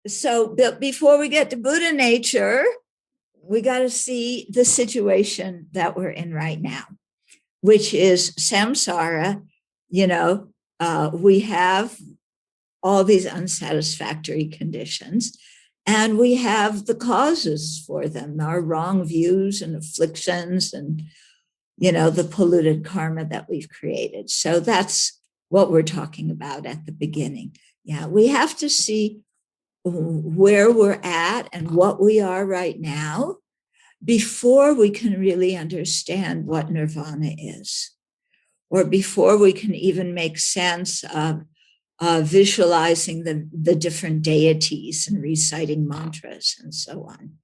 So before we get to Buddha nature, we got to see the situation that we're in right now, which is samsara. We have all these unsatisfactory conditions, and we have the causes for them, our wrong views and afflictions and, the polluted karma that we've created. So that's what we're talking about at the beginning. Yeah, we have to see where we're at and what we are right now before we can really understand what nirvana is, or before we can even make sense of visualizing the different deities and reciting mantras and so on.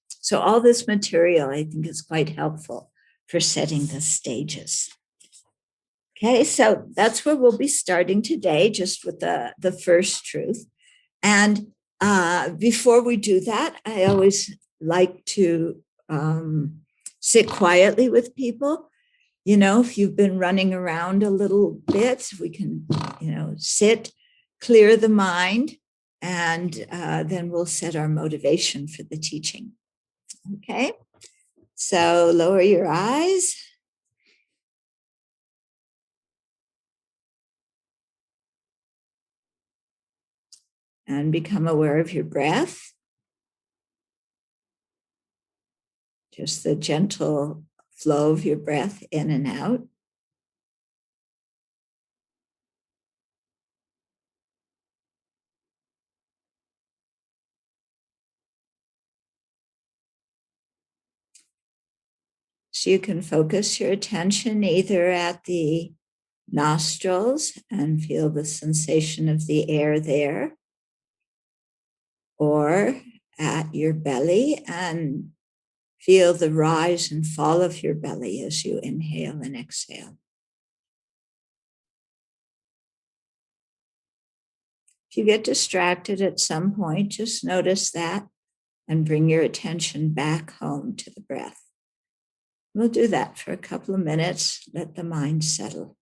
So all this material, I think, is quite helpful for setting the stages. Okay, so that's where we'll be starting today, just with the first truth. And before we do that, I always like to sit quietly with people. If you've been running around a little bit, we can, sit, clear the mind, and then we'll set our motivation for the teaching. Okay, so lower your eyes. And become aware of your breath. Just the gentle flow of your breath in and out. So you can focus your attention either at the nostrils and feel the sensation of the air there, or at your belly and feel the rise and fall of your belly as you inhale and exhale. If you get distracted at some point, just notice that and bring your attention back home to the breath. We'll do that for a couple of minutes. Let the mind settle.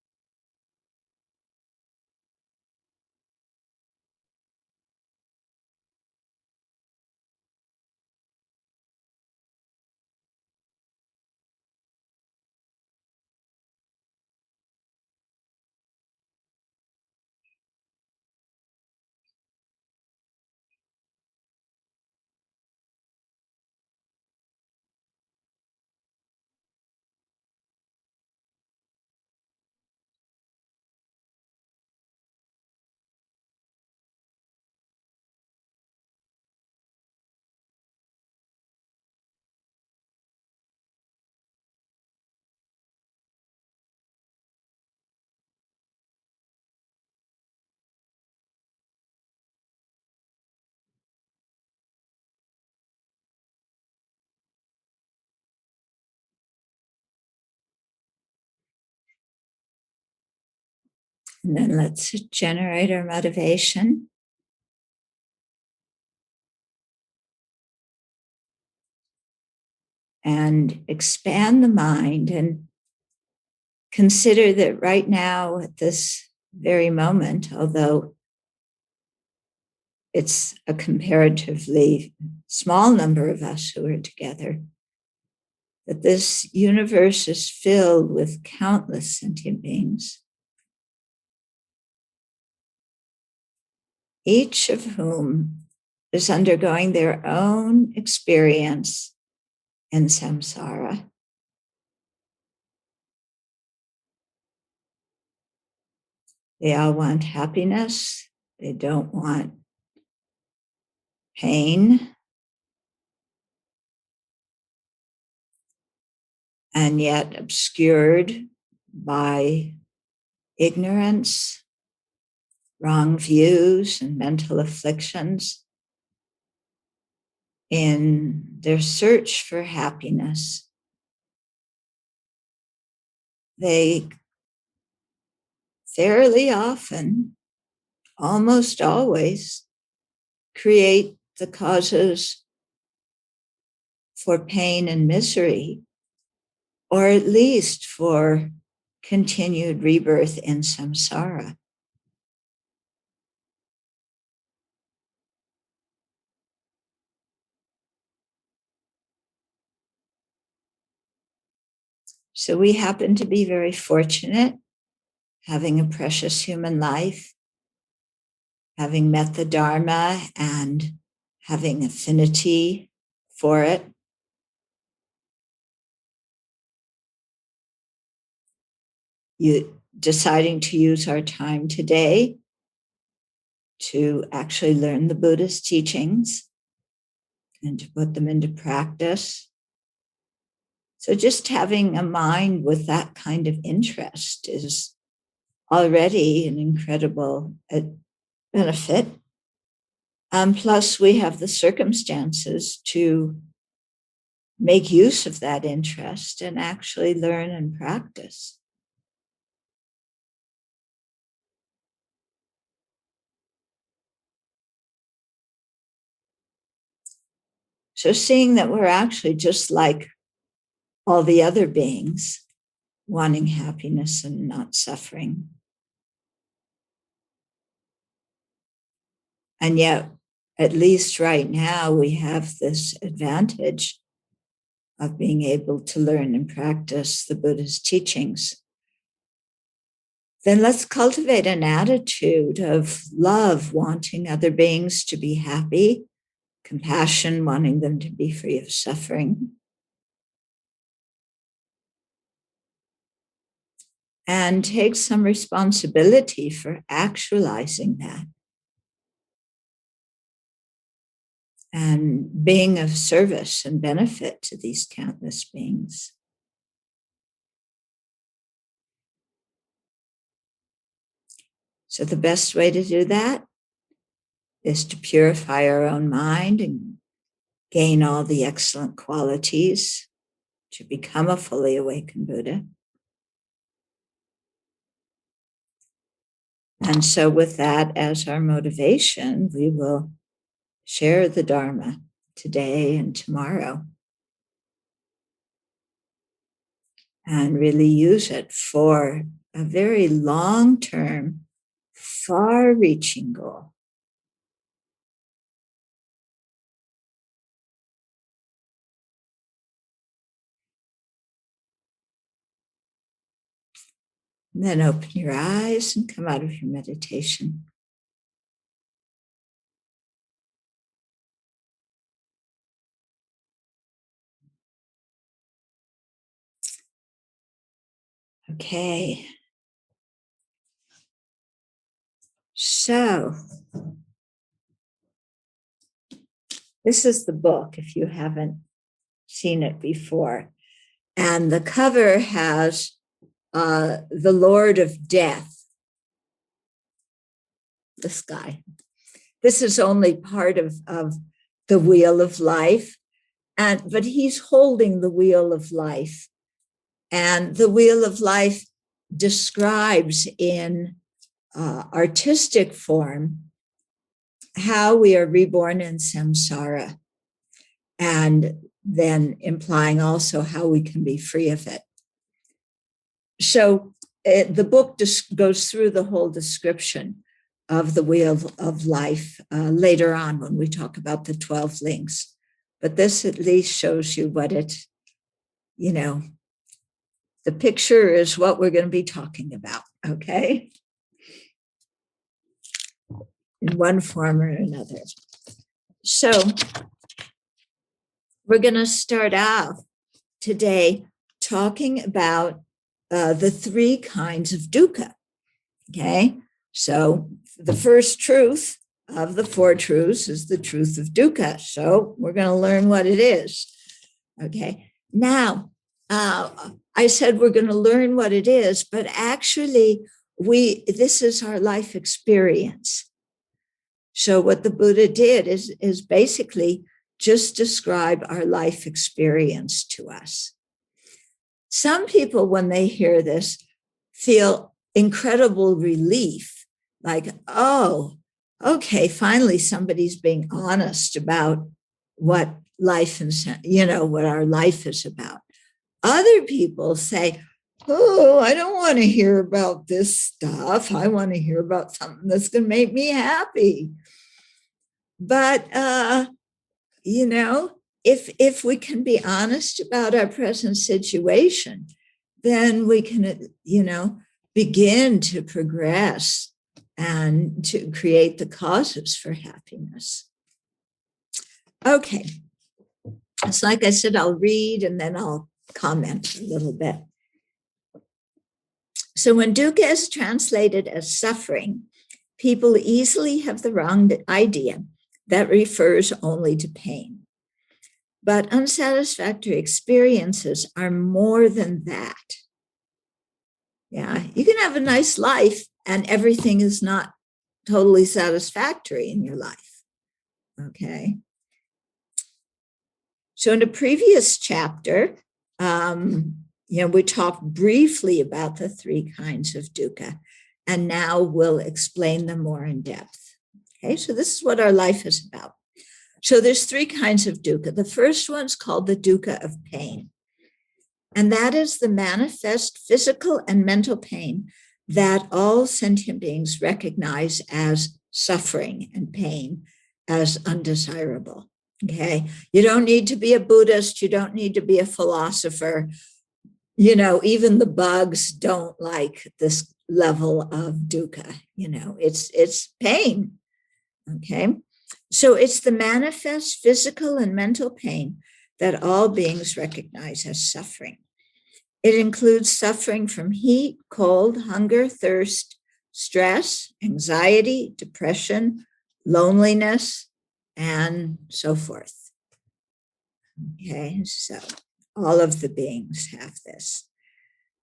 And then let's generate our motivation. And expand the mind and consider that right now, at this very moment, although it's a comparatively small number of us who are together, that this universe is filled with countless sentient beings, each of whom is undergoing their own experience in samsara. They all want happiness. They don't want pain. And yet obscured by ignorance, wrong views, and mental afflictions. In their search for happiness, they fairly often, almost always, create the causes for pain and misery, or at least for continued rebirth in samsara. So we happen to be very fortunate, having a precious human life, having met the Dharma and having affinity for it. Deciding to use our time today to actually learn the Buddha's teachings and to put them into practice. So just having a mind with that kind of interest is already an incredible benefit. Plus, we have the circumstances to make use of that interest and actually learn and practice. So seeing that we're actually just like all the other beings, wanting happiness and not suffering. And yet, at least right now, we have this advantage of being able to learn and practice the Buddha's teachings. Then let's cultivate an attitude of love, wanting other beings to be happy, compassion, wanting them to be free of suffering. And take some responsibility for actualizing that and being of service and benefit to these countless beings. So the best way to do that is to purify our own mind and gain all the excellent qualities to become a fully awakened Buddha. And so with that as our motivation, we will share the Dharma today and tomorrow and really use it for a very long-term, far-reaching goal. And then open your eyes and come out of your meditation. Okay. So, this is the book, if you haven't seen it before. And the cover has the Lord of Death, this guy. This is only part of the wheel of life, but he's holding the wheel of life. And the wheel of life describes in artistic form how we are reborn in samsara, and then implying also how we can be free of it. So the book goes through the whole description of the wheel of life later on when we talk about the 12 links. But this at least shows you what it, the picture is what we're going to be talking about, okay? In one form or another. So we're going to start out today talking about the 3 kinds of dukkha, okay? So the first truth of the 4 truths is the truth of dukkha. So we're going to learn what it is, okay? Now, I said we're going to learn what it is, but actually this is our life experience. So what the Buddha did is basically just describe our life experience to us. Some people, when they hear this, feel incredible relief, like, oh, okay, finally somebody's being honest about what life and, what our life is about. Other people say, oh, I don't want to hear about this stuff. I want to hear about something that's going to make me happy. But, if we can be honest about our present situation, then we can, begin to progress and to create the causes for happiness. Okay. So like I said, I'll read and then I'll comment a little bit. So when dukkha is translated as suffering, people easily have the wrong idea that refers only to pain. But unsatisfactory experiences are more than that. Yeah, you can have a nice life and everything is not totally satisfactory in your life. Okay. So in the previous chapter, we talked briefly about the three kinds of dukkha, and now we'll explain them more in depth. Okay, so this is what our life is about. So there's three kinds of dukkha. The first one's called the dukkha of pain. And that is the manifest physical and mental pain that all sentient beings recognize as suffering and pain as undesirable. Okay, you don't need to be a Buddhist. You don't need to be a philosopher. Even the bugs don't like this level of dukkha. It's pain. Okay, so it's the manifest physical and mental pain that all beings recognize as suffering. It includes suffering from heat, cold, hunger, thirst, stress, anxiety, depression, loneliness, and so forth. Okay, so all of the beings have this.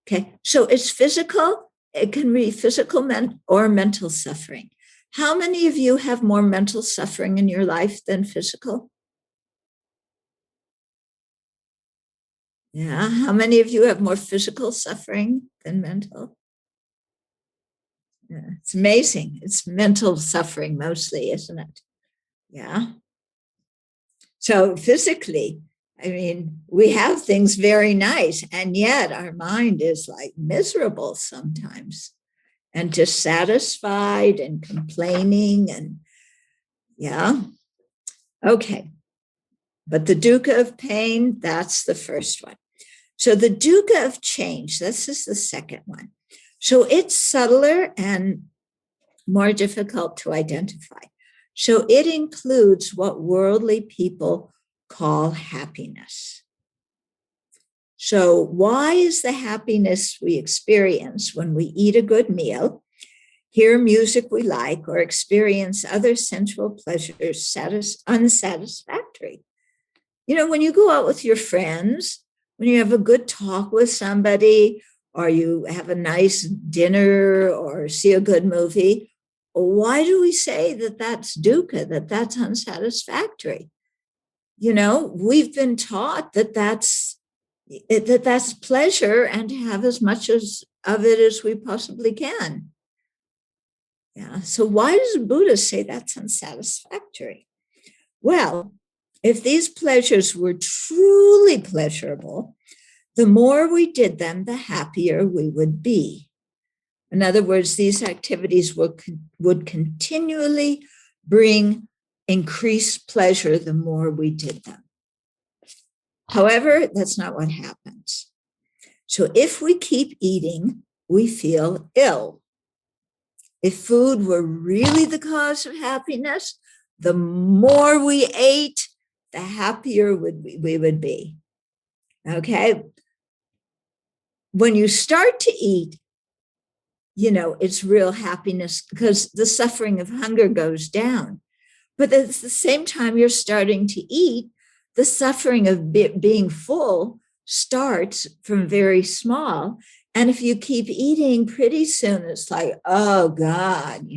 Okay, so it's physical. It can be physical or mental suffering. How many of you have more mental suffering in your life than physical? Yeah, how many of you have more physical suffering than mental? Yeah, it's amazing. It's mental suffering mostly, isn't it? Yeah. So physically, we have things very nice, and yet our mind is like miserable sometimes and dissatisfied and complaining and yeah. Okay. But the dukkha of pain, that's the first one. So the dukkha of change, this is the second one. So it's subtler and more difficult to identify. So it includes what worldly people call happiness. So why is the happiness we experience when we eat a good meal, hear music we like, or experience other sensual pleasures unsatisfactory? When you go out with your friends, when you have a good talk with somebody, or you have a nice dinner or see a good movie, why do we say that that's dukkha, that's unsatisfactory? We've been taught that that's pleasure and to have as much of it as we possibly can. Yeah. So why does Buddha say that's unsatisfactory? Well, if these pleasures were truly pleasurable, the more we did them, the happier we would be. In other words, these activities would continually bring increased pleasure the more we did them. However, that's not what happens. So if we keep eating, we feel ill. If food were really the cause of happiness, the more we ate, the happier we would be. Okay? When you start to eat, it's real happiness because the suffering of hunger goes down. But at the same time you're starting to eat, the suffering of being full starts from very small. And if you keep eating, pretty soon it's like, oh God,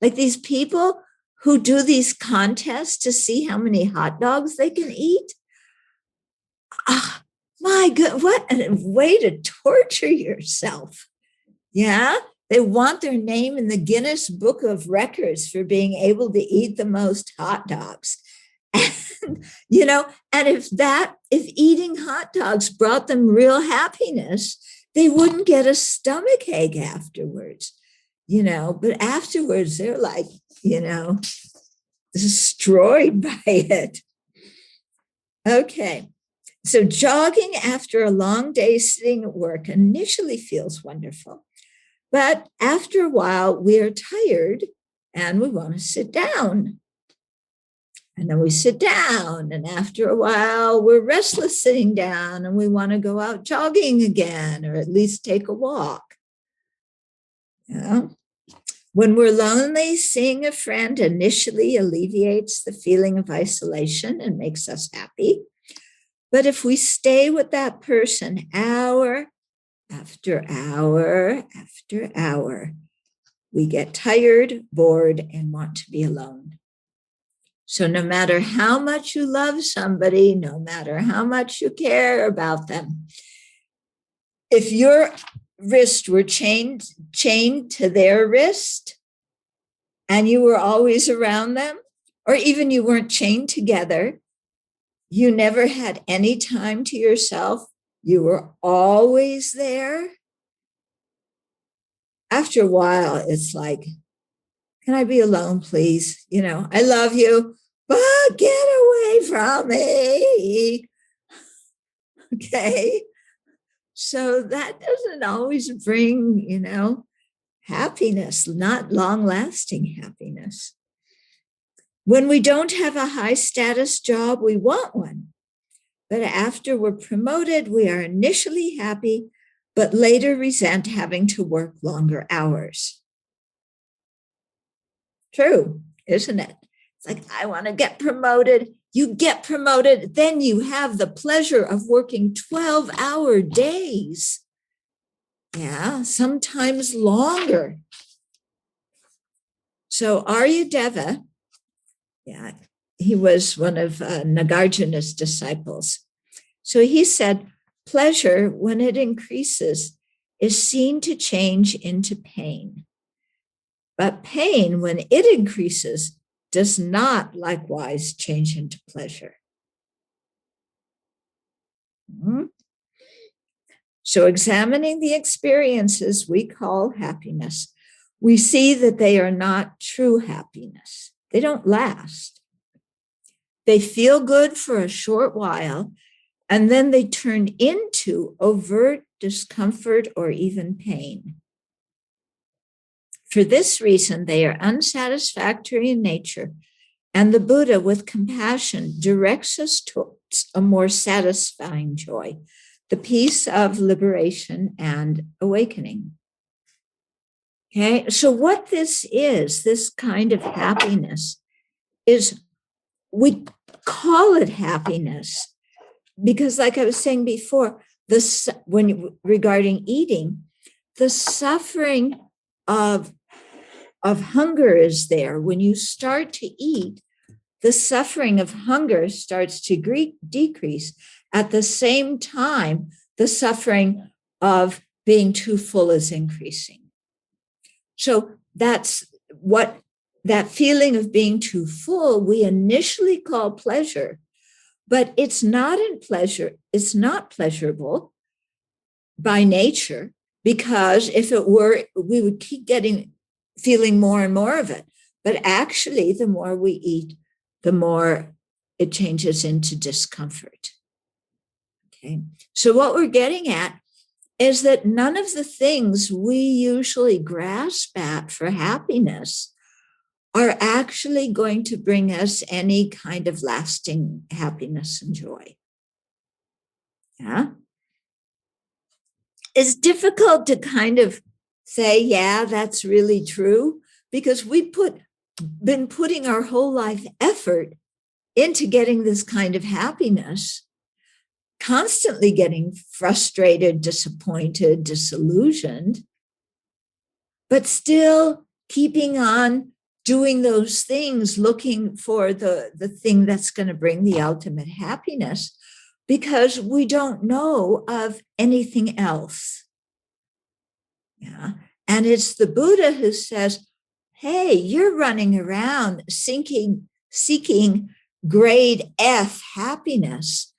like these people who do these contests to see how many hot dogs they can eat. Ah, my God, what a way to torture yourself. Yeah, they want their name in the Guinness Book of Records for being able to eat the most hot dogs. And, and if eating hot dogs brought them real happiness, they wouldn't get a stomach ache afterwards, but afterwards they're like, destroyed by it. Okay. So jogging after a long day sitting at work initially feels wonderful, but after a while we are tired and we want to sit down. And then we sit down, and after a while we're restless sitting down and we want to go out jogging again, or at least take a walk. Yeah. When we're lonely, seeing a friend initially alleviates the feeling of isolation and makes us happy. But if we stay with that person hour after hour after hour, we get tired, bored, and want to be alone. So no matter how much you love somebody, no matter how much you care about them, if your wrist were chained to their wrist and you were always around them, or even you weren't chained together, you never had any time to yourself, you were always there. After a while, it's like, can I be alone, please? I love you, but get away from me. Okay. So that doesn't always bring, happiness, not long-lasting happiness. When we don't have a high-status job, we want one. But after we're promoted, we are initially happy, but later resent having to work longer hours. True, isn't it? It's like, I want to get promoted. You get promoted, then you have the pleasure of working 12-hour days. Yeah, sometimes longer. So Aryadeva, he was one of Nagarjuna's disciples. So he said, pleasure, when it increases, is seen to change into pain. But pain, when it increases, does not likewise change into pleasure. So examining the experiences we call happiness, we see that they are not true happiness. They don't last. They feel good for a short while, and then they turn into overt discomfort or even pain. For this reason, they are unsatisfactory in nature, and the Buddha, with compassion, directs us towards a more satisfying joy, the peace of liberation and awakening. Okay, so what this is, this kind of happiness, is we call it happiness because, like I was saying before, regarding eating, the suffering of hunger is there. When you start to eat, the suffering of hunger starts to decrease. At the same time, the suffering of being too full is increasing. So that's what that feeling of being too full we initially call pleasure, but it's not pleasurable by nature, because if it were, we would keep feeling more and more of it. But actually, the more we eat, the more it changes into discomfort. Okay. So what we're getting at is that none of the things we usually grasp at for happiness are actually going to bring us any kind of lasting happiness and joy. Yeah. It's difficult to kind of say, yeah, that's really true, because we've been putting our whole life effort into getting this kind of happiness, constantly getting frustrated, disappointed, disillusioned, but still keeping on doing those things, looking for the thing that's going to bring the ultimate happiness, because we don't know of anything else. Yeah. And it's the Buddha who says, hey, you're running around seeking grade F happiness.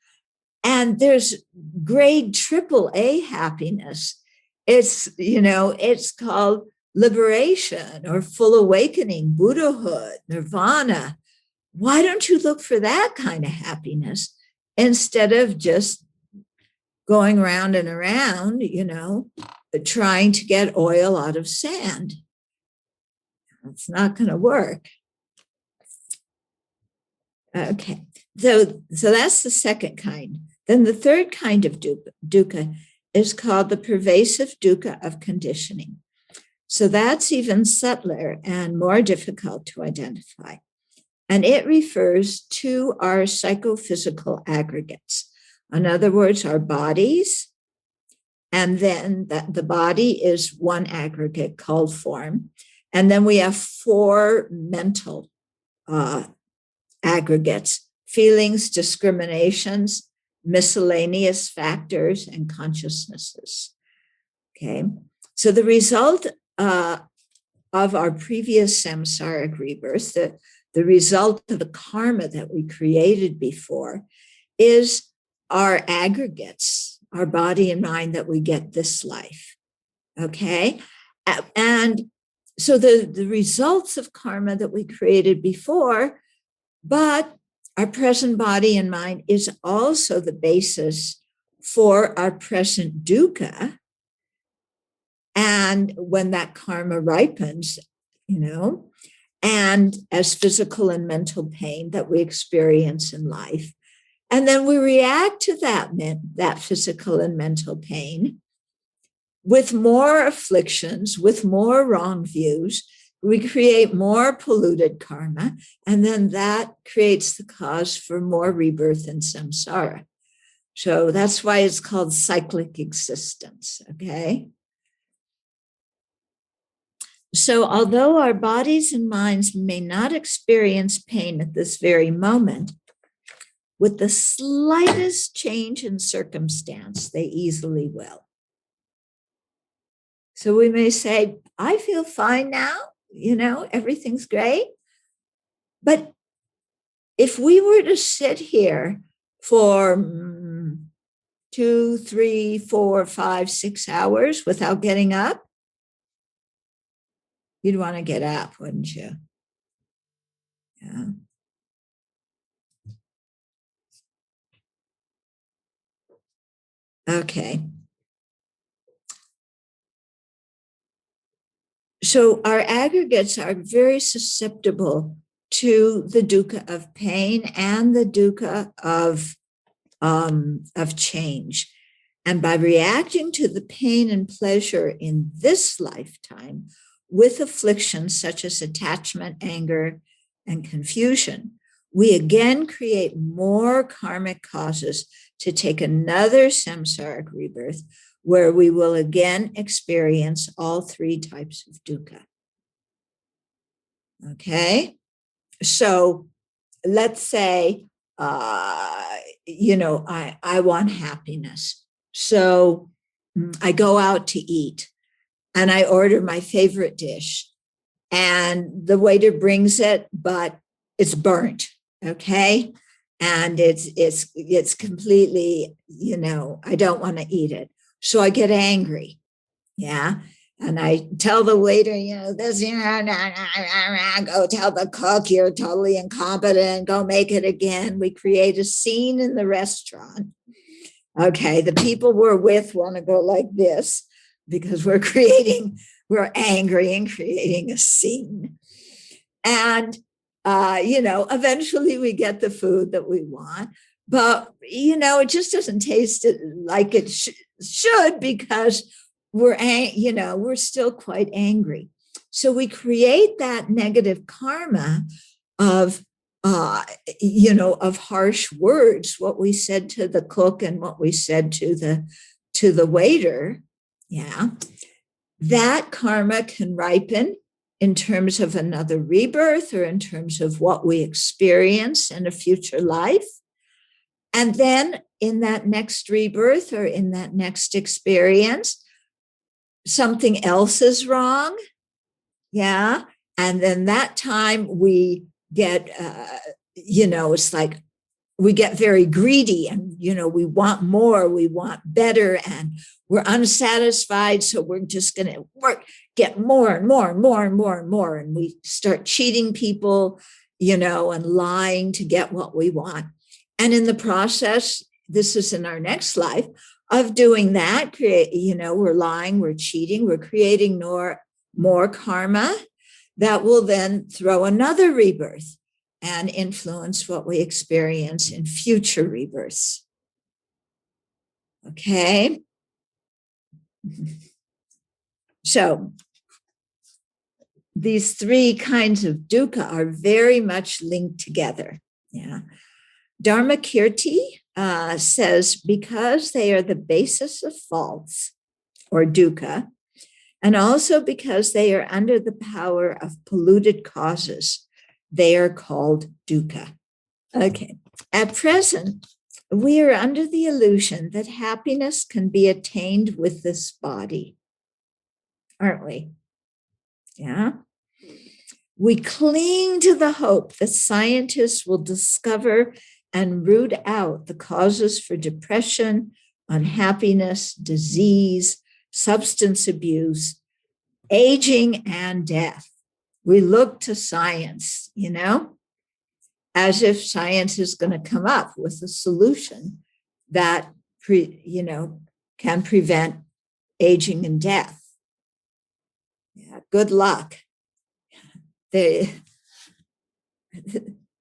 And there's grade AAA happiness. It's called liberation or full awakening, Buddhahood, Nirvana. Why don't you look for that kind of happiness instead of just going round and around, trying to get oil out of sand. It's not going to work. Okay, so that's the second kind. Then the third kind of dukkha is called the pervasive dukkha of conditioning. So that's even subtler and more difficult to identify. And it refers to our psychophysical aggregates. In other words, our bodies, and then the body is one aggregate called form. And then we have 4 mental aggregates: feelings, discriminations, miscellaneous factors, and consciousnesses. Okay, so the result of our previous samsaric rebirth, the result of the karma that we created before, is our aggregates, our body and mind that we get this life. Okay, and so the results of karma that we created before, but our present body and mind is also the basis for our present dukkha. And when that karma ripens, and as physical and mental pain that we experience in life, and then we react to that physical and mental pain with more afflictions, with more wrong views, we create more polluted karma, and then that creates the cause for more rebirth in samsara. So that's why it's called cyclic existence, okay? So although our bodies and minds may not experience pain at this very moment, with the slightest change in circumstance, they easily will. So we may say, I feel fine now, everything's great. But if we were to sit here for 2, 3, 4, 5, 6 hours without getting up, you'd want to get up, wouldn't you? Yeah. Okay. So our aggregates are very susceptible to the dukkha of pain and the dukkha of change. And by reacting to the pain and pleasure in this lifetime with afflictions such as attachment, anger, and confusion, we again create more karmic causes to take another samsaric rebirth, where we will again experience all 3 types of dukkha. Okay, so let's say, I want happiness. So I go out to eat and I order my favorite dish, and the waiter brings it, but it's burnt. Okay, and it's completely, I don't want to eat it. So I get angry. Yeah. And I tell the waiter, this, go tell the cook you're totally incompetent, go make it again. We create a scene in the restaurant. Okay. The people we're with want to go like this because we're angry and creating a scene. And, eventually we get the food that we want, but, it just doesn't taste like it should because we're still quite angry. So we create that negative karma of harsh words, what we said to the cook and what we said to the waiter. Yeah. That karma can ripen in terms of another rebirth or in terms of what we experience in a future life. And then in that next rebirth or in that next experience, something else is wrong. Yeah. And then that time we get, it's like we get very greedy and, we want more, we want better, and we're unsatisfied. So we're just going to get more and more and more and more and more. And we start cheating people, and lying to get what we want. And in the process, this is in our next life of doing that, we're lying, we're cheating, we're creating more karma that will then throw another rebirth and influence what we experience in future rebirths. Okay. So these three kinds of dukkha are very much linked together. Yeah. Dharmakirti says, because they are the basis of faults or dukkha, and also because they are under the power of polluted causes, they are called dukkha. Okay. At present, we are under the illusion that happiness can be attained with this body, aren't we? Yeah. We cling to the hope that scientists will discover and root out the causes for depression, unhappiness, disease, substance abuse, aging, and death. We look to science, as if science is going to come up with a solution that, can prevent aging and death. Yeah, good luck. They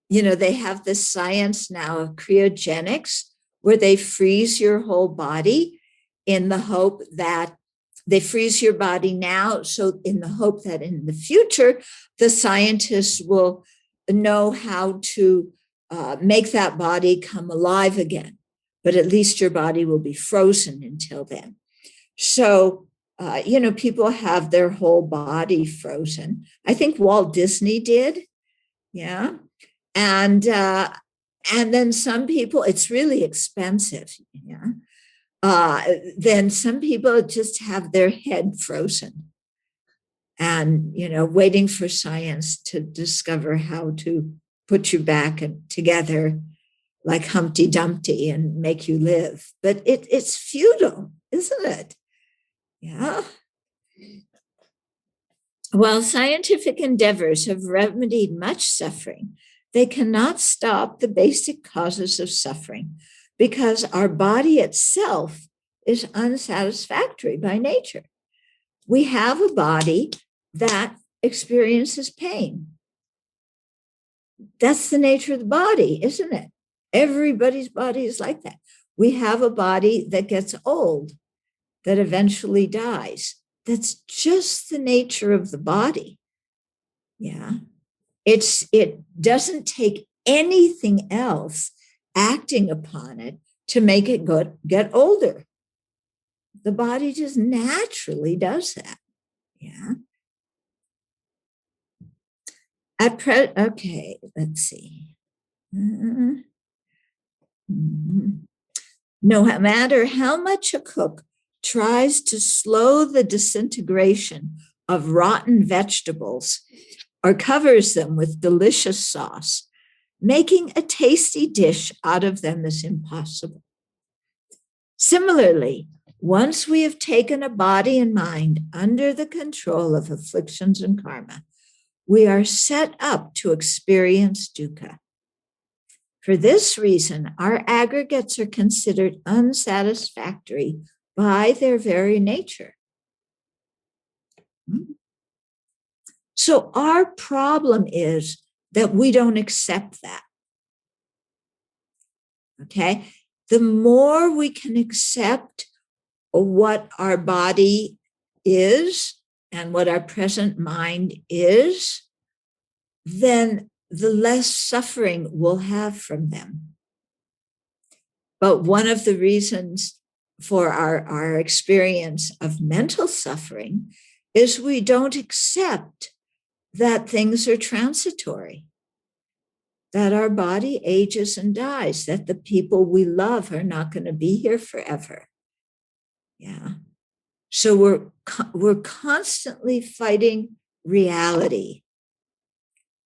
have this science now of cryogenics where they freeze your whole body in the hope that they freeze your body now. So in the hope that in the future, the scientists will know how to make that body come alive again. But at least your body will be frozen until then. So people have their whole body frozen. I think Walt Disney did. Yeah. And then some people, it's really expensive. Yeah. Then some people just have their head frozen and, waiting for science to discover how to put you back together like Humpty Dumpty and make you live. But it's futile, isn't it? Yeah. While scientific endeavors have remedied much suffering, they cannot stop the basic causes of suffering because our body itself is unsatisfactory by nature. We have a body that experiences pain. That's the nature of the body, isn't it? Everybody's body is like that. We have a body that gets old, that eventually dies. That's just the nature of the body. Yeah. It doesn't take anything else acting upon it to make it get older. The body just naturally does that. Yeah. Okay, let's see. No matter how much a cook tries to slow the disintegration of rotten vegetables or covers them with delicious sauce, making a tasty dish out of them is impossible. Similarly, once we have taken a body and mind under the control of afflictions and karma, we are set up to experience dukkha. For this reason, our aggregates are considered unsatisfactory by their very nature. So our problem is that we don't accept that. Okay? The more we can accept what our body is and what our present mind is, then the less suffering we'll have from them. But one of the reasons for our experience of mental suffering is we don't accept that things are transitory, that our body ages and dies, that the people we love are not going to be here forever. Yeah. So we're constantly fighting reality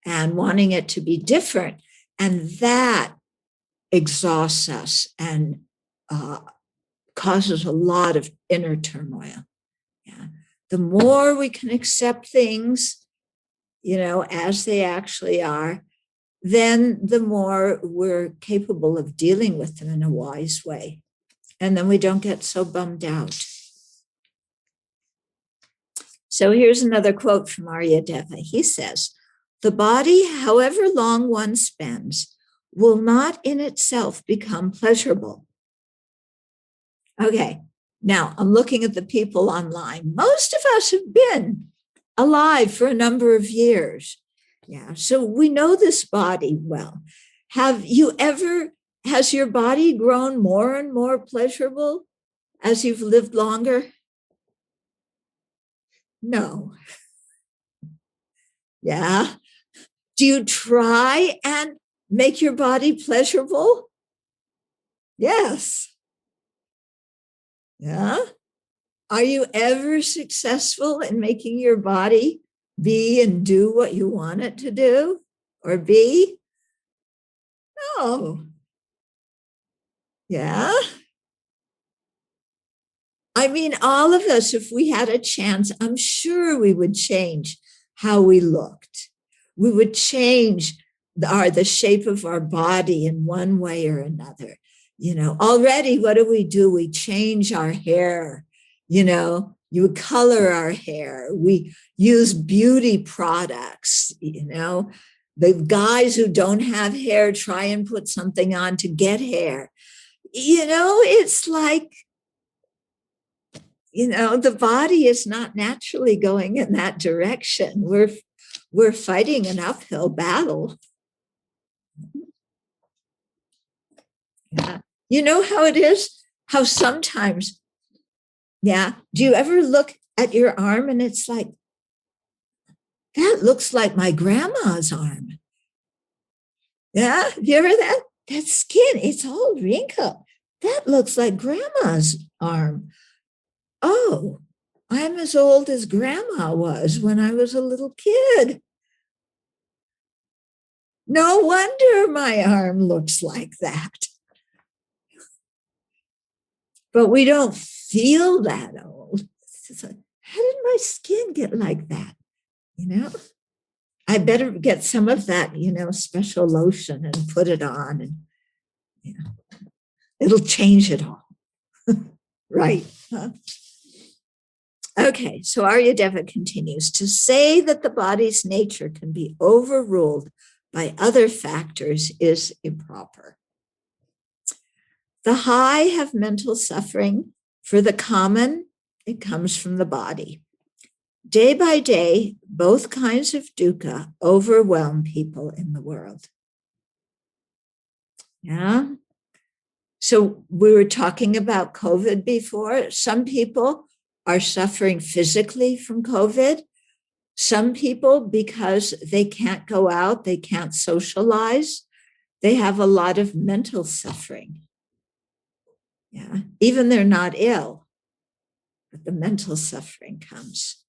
and wanting it to be different. And that exhausts us and causes a lot of inner turmoil. Yeah. The more we can accept things, as they actually are, then the more we're capable of dealing with them in a wise way. And then we don't get so bummed out. So here's another quote from Aryadeva. He says, "The body, however long one spends, will not in itself become pleasurable." Okay, now I'm looking at the people online. Most of us have been alive for a number of years. Yeah, so we know this body well. Has your body grown more and more pleasurable as you've lived longer? No. Yeah. Do you try and make your body pleasurable? Yes. Yeah. Are you ever successful in making your body be and do what you want it to do or be? No. Yeah. I mean, all of us, if we had a chance, I'm sure we would change how we looked. We would change the shape of our body in one way or another. Already, what do? We change our hair. You color our hair. We use beauty products. The guys who don't have hair try and put something on to get hair. It's like, the body is not naturally going in that direction. We're fighting an uphill battle. Yeah. You know how it is? How sometimes, yeah. Do you ever look at your arm and it's like, that looks like my grandma's arm? Yeah. Do you ever that? That skin, it's all wrinkled. That looks like grandma's arm. Oh, I'm as old as grandma was when I was a little kid. No wonder my arm looks like that. But we don't feel that old. Like, how did my skin get like that? I better get some of that, special lotion and put it on, and it'll change it all. Right. Huh? Okay, so Aryadeva continues to say that the body's nature can be overruled by other factors is improper. The high have mental suffering. For the common, it comes from the body. Day by day, both kinds of dukkha overwhelm people in the world. Yeah. So we were talking about COVID before. Some people are suffering physically from COVID. Some people, because they can't go out, they can't socialize, they have a lot of mental suffering. Yeah, even they're not ill, but the mental suffering comes.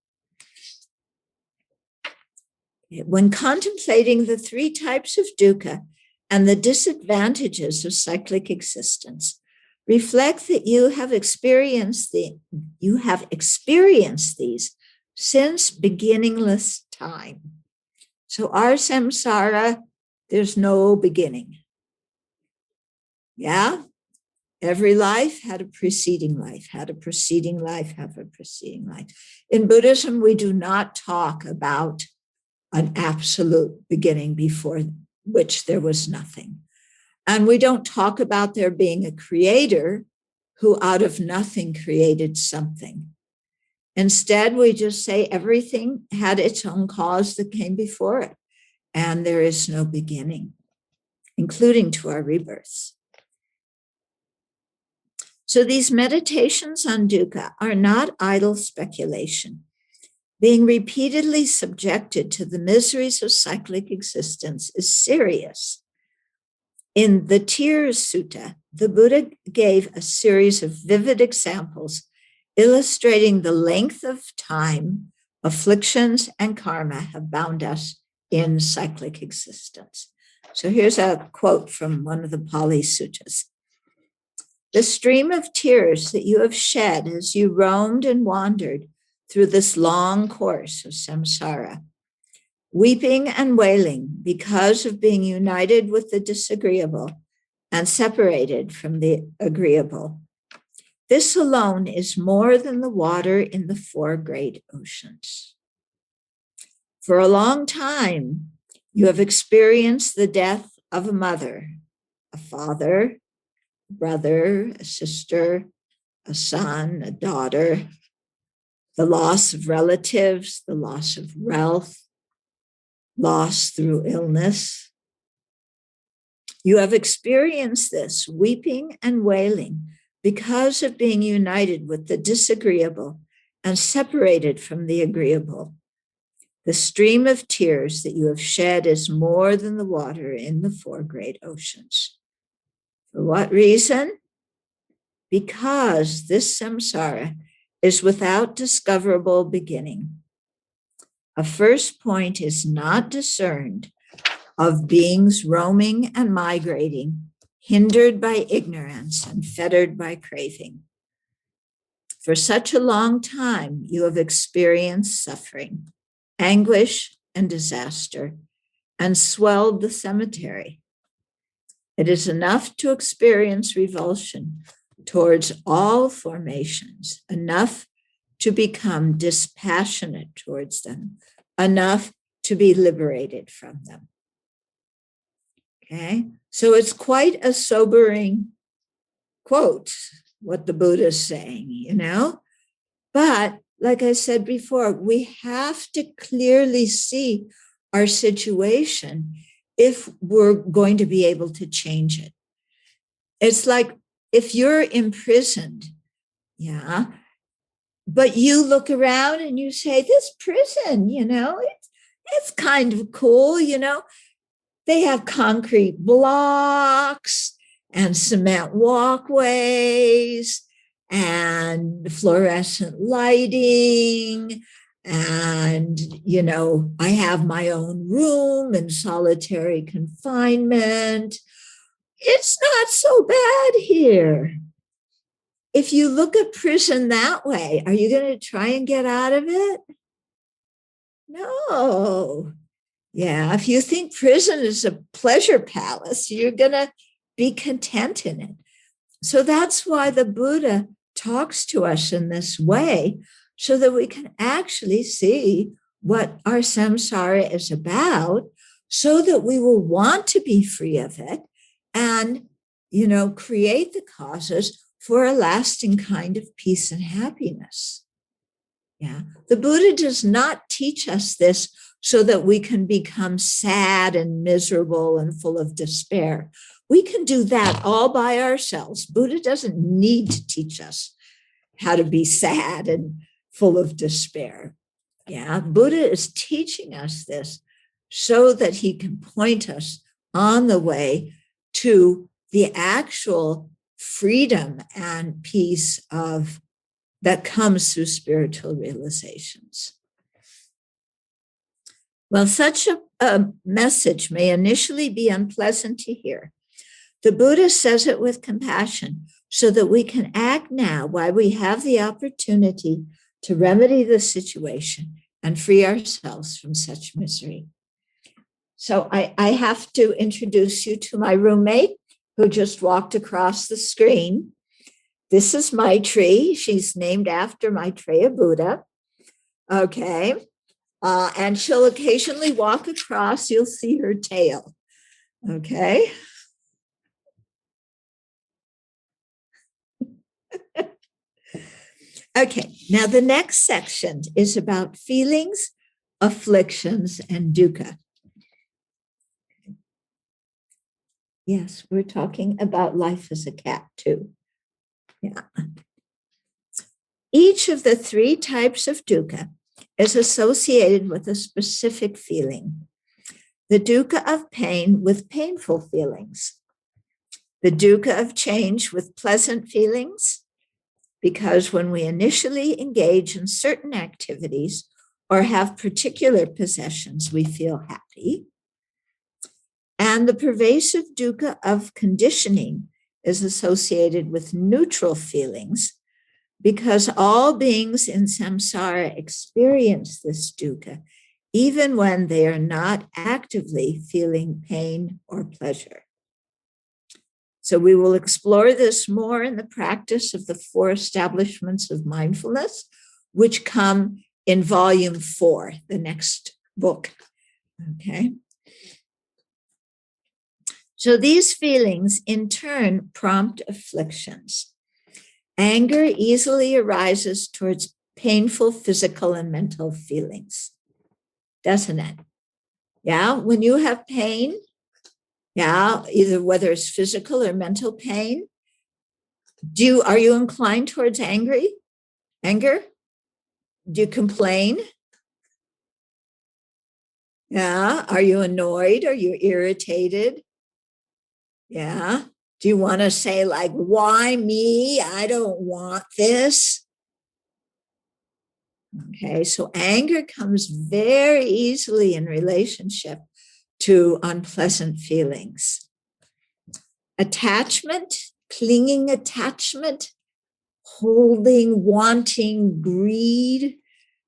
When contemplating the three types of dukkha and the disadvantages of cyclic existence, reflect that you have experienced these since beginningless time. So our samsara, there's no beginning. Yeah. Every life had a preceding life, had a preceding life, have a preceding life. In Buddhism, we do not talk about an absolute beginning before which there was nothing. And we don't talk about there being a creator who out of nothing created something. Instead, we just say everything had its own cause that came before it, and there is no beginning, including to our rebirths. So these meditations on dukkha are not idle speculation. Being repeatedly subjected to the miseries of cyclic existence is serious. In the Tears Sutta, the Buddha gave a series of vivid examples illustrating the length of time afflictions and karma have bound us in cyclic existence. So here's a quote from one of the Pali Suttas. The stream of tears that you have shed as you roamed and wandered through this long course of samsara, weeping and wailing because of being united with the disagreeable and separated from the agreeable. This alone is more than the water in the four great oceans. For a long time, you have experienced the death of a mother, a father, a brother, a sister, a son, a daughter, the loss of relatives, the loss of wealth, loss through illness. You have experienced this weeping and wailing because of being united with the disagreeable and separated from the agreeable. The stream of tears that you have shed is more than the water in the four great oceans. For what reason? Because this samsara is without discoverable beginning. A first point is not discerned of beings roaming and migrating, hindered by ignorance and fettered by craving. For such a long time, you have experienced suffering, anguish, and disaster, and swelled the cemetery. It is enough to experience revulsion towards all formations, enough to become dispassionate towards them, enough to be liberated from them. Okay, so it's quite a sobering quote, what the Buddha is saying, you know? But like I said before, we have to clearly see our situation if we're going to be able to change it. It's like if you're imprisoned, yeah, but you look around and you say, this prison, you know, it's kind of cool, you know. They have concrete blocks and cement walkways and fluorescent lighting. And, you know, I have my own room in solitary confinement. It's not so bad here. If you look at prison that way, are you going to try and get out of it? No. Yeah, if you think prison is a pleasure palace, you're going to be content in it. So that's why the Buddha talks to us in this way, so that we can actually see what our samsara is about, so that we will want to be free of it and, you know, create the causes for a lasting kind of peace and happiness. Yeah, the Buddha does not teach us this so that we can become sad and miserable and full of despair. We can do that all by ourselves. Buddha doesn't need to teach us how to be sad and full of despair. Yeah, Buddha is teaching us this so that he can point us on the way to the actual freedom and peace of that comes through spiritual realizations. While such a message may initially be unpleasant to hear, the Buddha says it with compassion so that we can act now while we have the opportunity to remedy the situation and free ourselves from such misery. So I have to introduce you to my roommate who just walked across the screen. This is Maitri. She's named after Maitreya Buddha. Okay. And she'll occasionally walk across. You'll see her tail. Okay. Okay. Now, the next section is about feelings, afflictions, and dukkha. Yes, we're talking about life as a cat, too. Yeah. Each of the three types of dukkha is associated with a specific feeling. The dukkha of pain with painful feelings. The dukkha of change with pleasant feelings, because when we initially engage in certain activities or have particular possessions, we feel happy. And the pervasive dukkha of conditioning is associated with neutral feelings, because all beings in samsara experience this dukkha even when they are not actively feeling pain or pleasure. So we will explore this more in the practice of the 4 establishments of mindfulness, which come in volume 4, the next book. Okay. So these feelings in turn prompt afflictions. Anger easily arises towards painful physical and mental feelings, doesn't it? Yeah, when you have pain, yeah, either whether it's physical or mental pain, are you inclined towards anger? Do you complain? Yeah. Are you annoyed? Are you irritated? Yeah. Do you want to say, like, why me? I don't want this. Okay. So anger comes very easily in relationship to unpleasant feelings. Attachment, clinging attachment, holding, wanting, greed.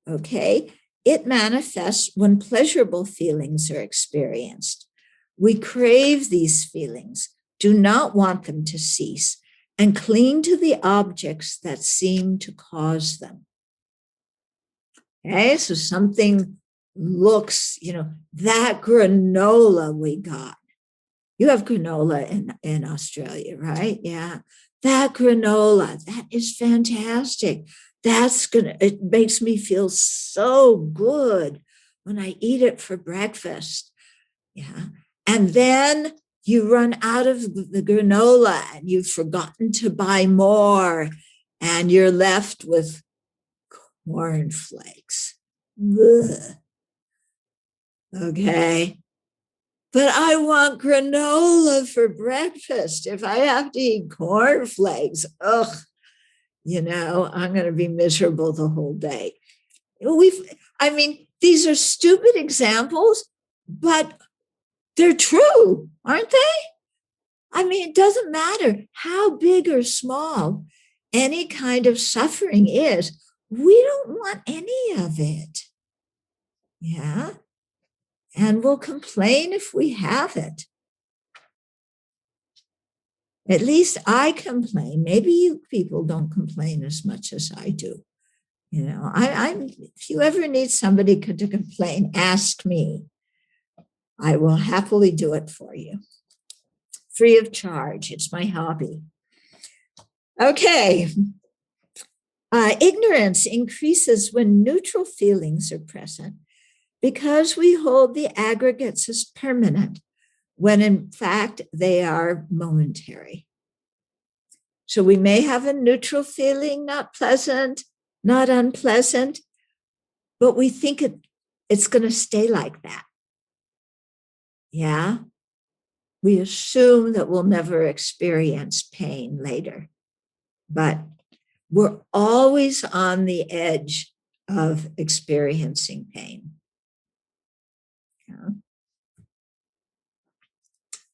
Okay. It manifests when pleasurable feelings are experienced. We crave these feelings, do not want them to cease, and cling to the objects that seem to cause them. Okay, so something looks, that granola we got. You have granola in Australia, right? Yeah. That granola, that is fantastic. It makes me feel so good when I eat it for breakfast. Yeah. And then you run out of the granola and you've forgotten to buy more and you're left with cornflakes. Ugh. Okay. But I want granola for breakfast. If I have to eat cornflakes, I'm going to be miserable the whole day. These are stupid examples, but they're true, aren't they? It doesn't matter how big or small any kind of suffering is. We don't want any of it. Yeah. And we'll complain if we have it. At least I complain. Maybe you people don't complain as much as I do. If you ever need somebody to complain, ask me. I will happily do it for you. Free of charge. It's my hobby. Okay. Ignorance increases when neutral feelings are present because we hold the aggregates as permanent when in fact they are momentary. So we may have a neutral feeling, not pleasant, not unpleasant, but we think it's going to stay like that. Yeah. We assume that we'll never experience pain later, but we're always on the edge of experiencing pain. Yeah.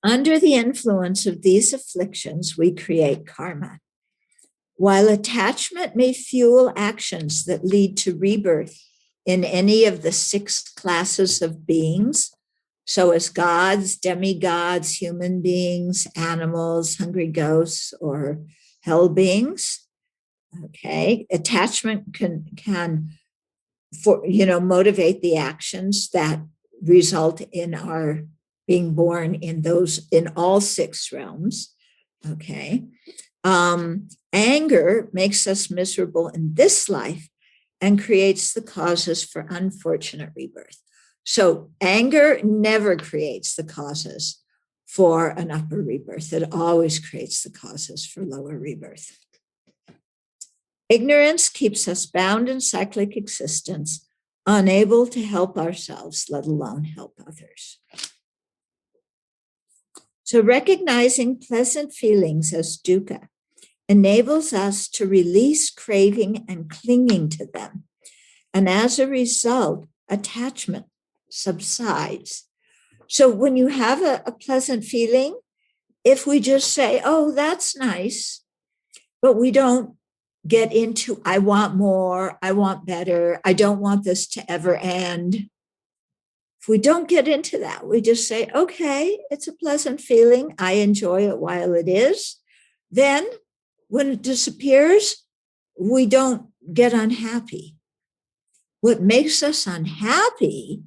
Under the influence of these afflictions, we create karma. While attachment may fuel actions that lead to rebirth in any of the 6 classes of beings, so as gods, demigods, human beings, animals, hungry ghosts, or hell beings. Okay, attachment can motivate the actions that result in our being born in all 6 realms. Okay. Anger makes us miserable in this life and creates the causes for unfortunate rebirth. So anger never creates the causes for an upper rebirth. It always creates the causes for lower rebirth. Ignorance keeps us bound in cyclic existence, unable to help ourselves, let alone help others. So recognizing pleasant feelings as dukkha enables us to release craving and clinging to them. And as a result, attachment subsides. So when you have a pleasant feeling, if we just say, oh, that's nice, but we don't get into, I want more, I want better, I don't want this to ever end. If we don't get into that, we just say, okay, it's a pleasant feeling. I enjoy it while it is. Then when it disappears, we don't get unhappy. What makes us unhappy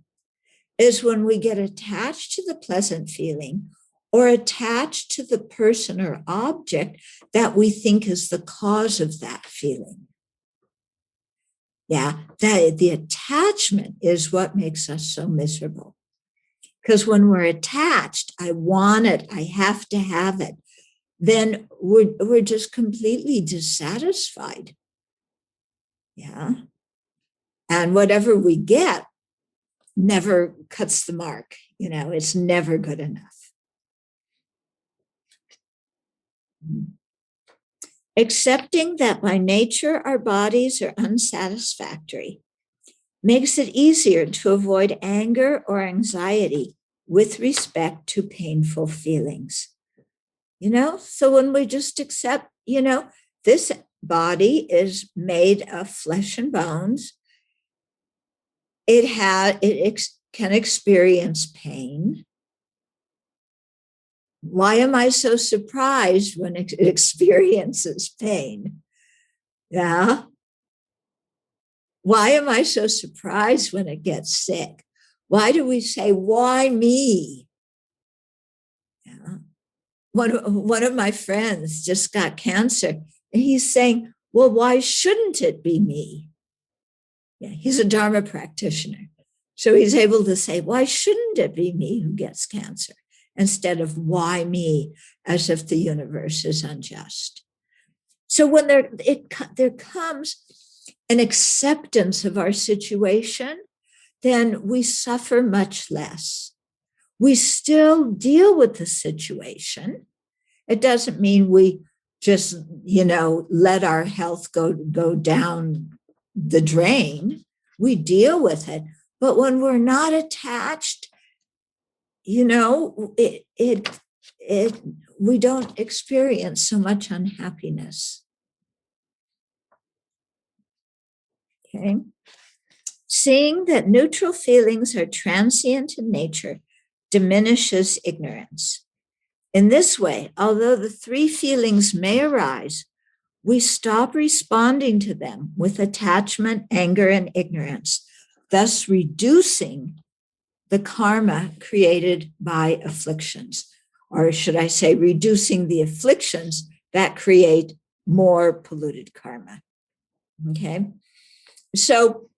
is when we get attached to the pleasant feeling or attached to the person or object that we think is the cause of that feeling. Yeah, that the attachment is what makes us so miserable. Because when we're attached, I want it, I have to have it, then we're just completely dissatisfied. Yeah. And whatever we get never cuts the mark. It's never good enough. Accepting that by nature our bodies are unsatisfactory makes it easier to avoid anger or anxiety with respect to painful feelings. So when we just accept, this body is made of flesh and bones, it can experience pain. Why am I so surprised when it experiences pain? Yeah. Why am I so surprised when it gets sick? Why do we say, why me? Yeah. One of my friends just got cancer, and he's saying, well, why shouldn't it be me? Yeah, he's a Dharma practitioner. So he's able to say, why shouldn't it be me who gets cancer? Instead of why me, as if the universe is unjust. So when there comes an acceptance of our situation, then we suffer much less. We still deal with the situation. It doesn't mean we just, let our health go down the drain. We deal with it. But when we're not attached, we don't experience so much unhappiness. Okay. Seeing that neutral feelings are transient in nature diminishes ignorance. In this way, although the three feelings may arise, we stop responding to them with attachment, anger, and ignorance, thus reducing the karma created by afflictions, or should I say, reducing the afflictions that create more polluted karma. Okay, so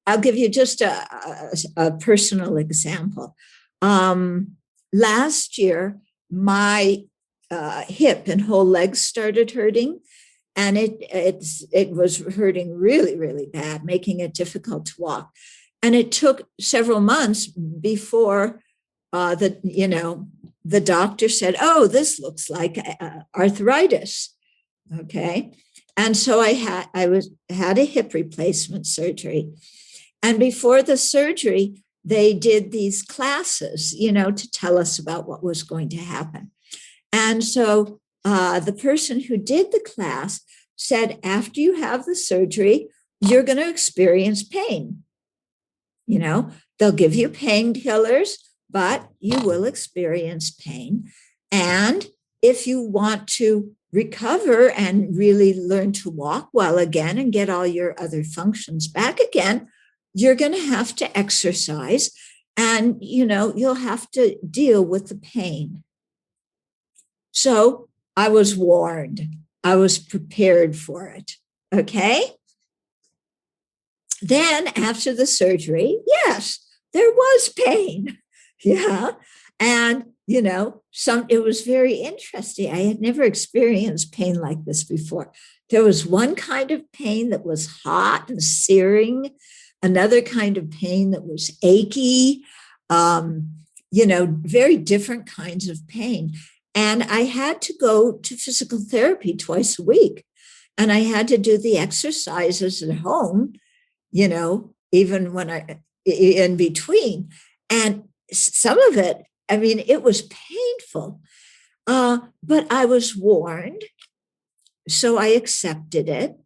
I'll give you just a personal example. Last year, my hip and whole legs started hurting, and it was hurting really, really bad, making it difficult to walk. And it took several months before the doctor said, "Oh, this looks like arthritis." Okay, and so I had a hip replacement surgery, and before the surgery, they did these classes, to tell us about what was going to happen. And so the person who did the class said, after you have the surgery, you're going to experience pain. They'll give you painkillers, but you will experience pain. And if you want to recover and really learn to walk well again and get all your other functions back again, you're going to have to exercise, and, you'll have to deal with the pain. So I was warned. I was prepared for it. Okay. Then after the surgery, yes, there was pain. Yeah. And, it was very interesting. I had never experienced pain like this before. There was one kind of pain that was hot and searing, another kind of pain that was achy, very different kinds of pain. And I had to go to physical therapy twice a week. And I had to do the exercises at home, even when in between. And some of it, it was painful, but I was warned. So I accepted it.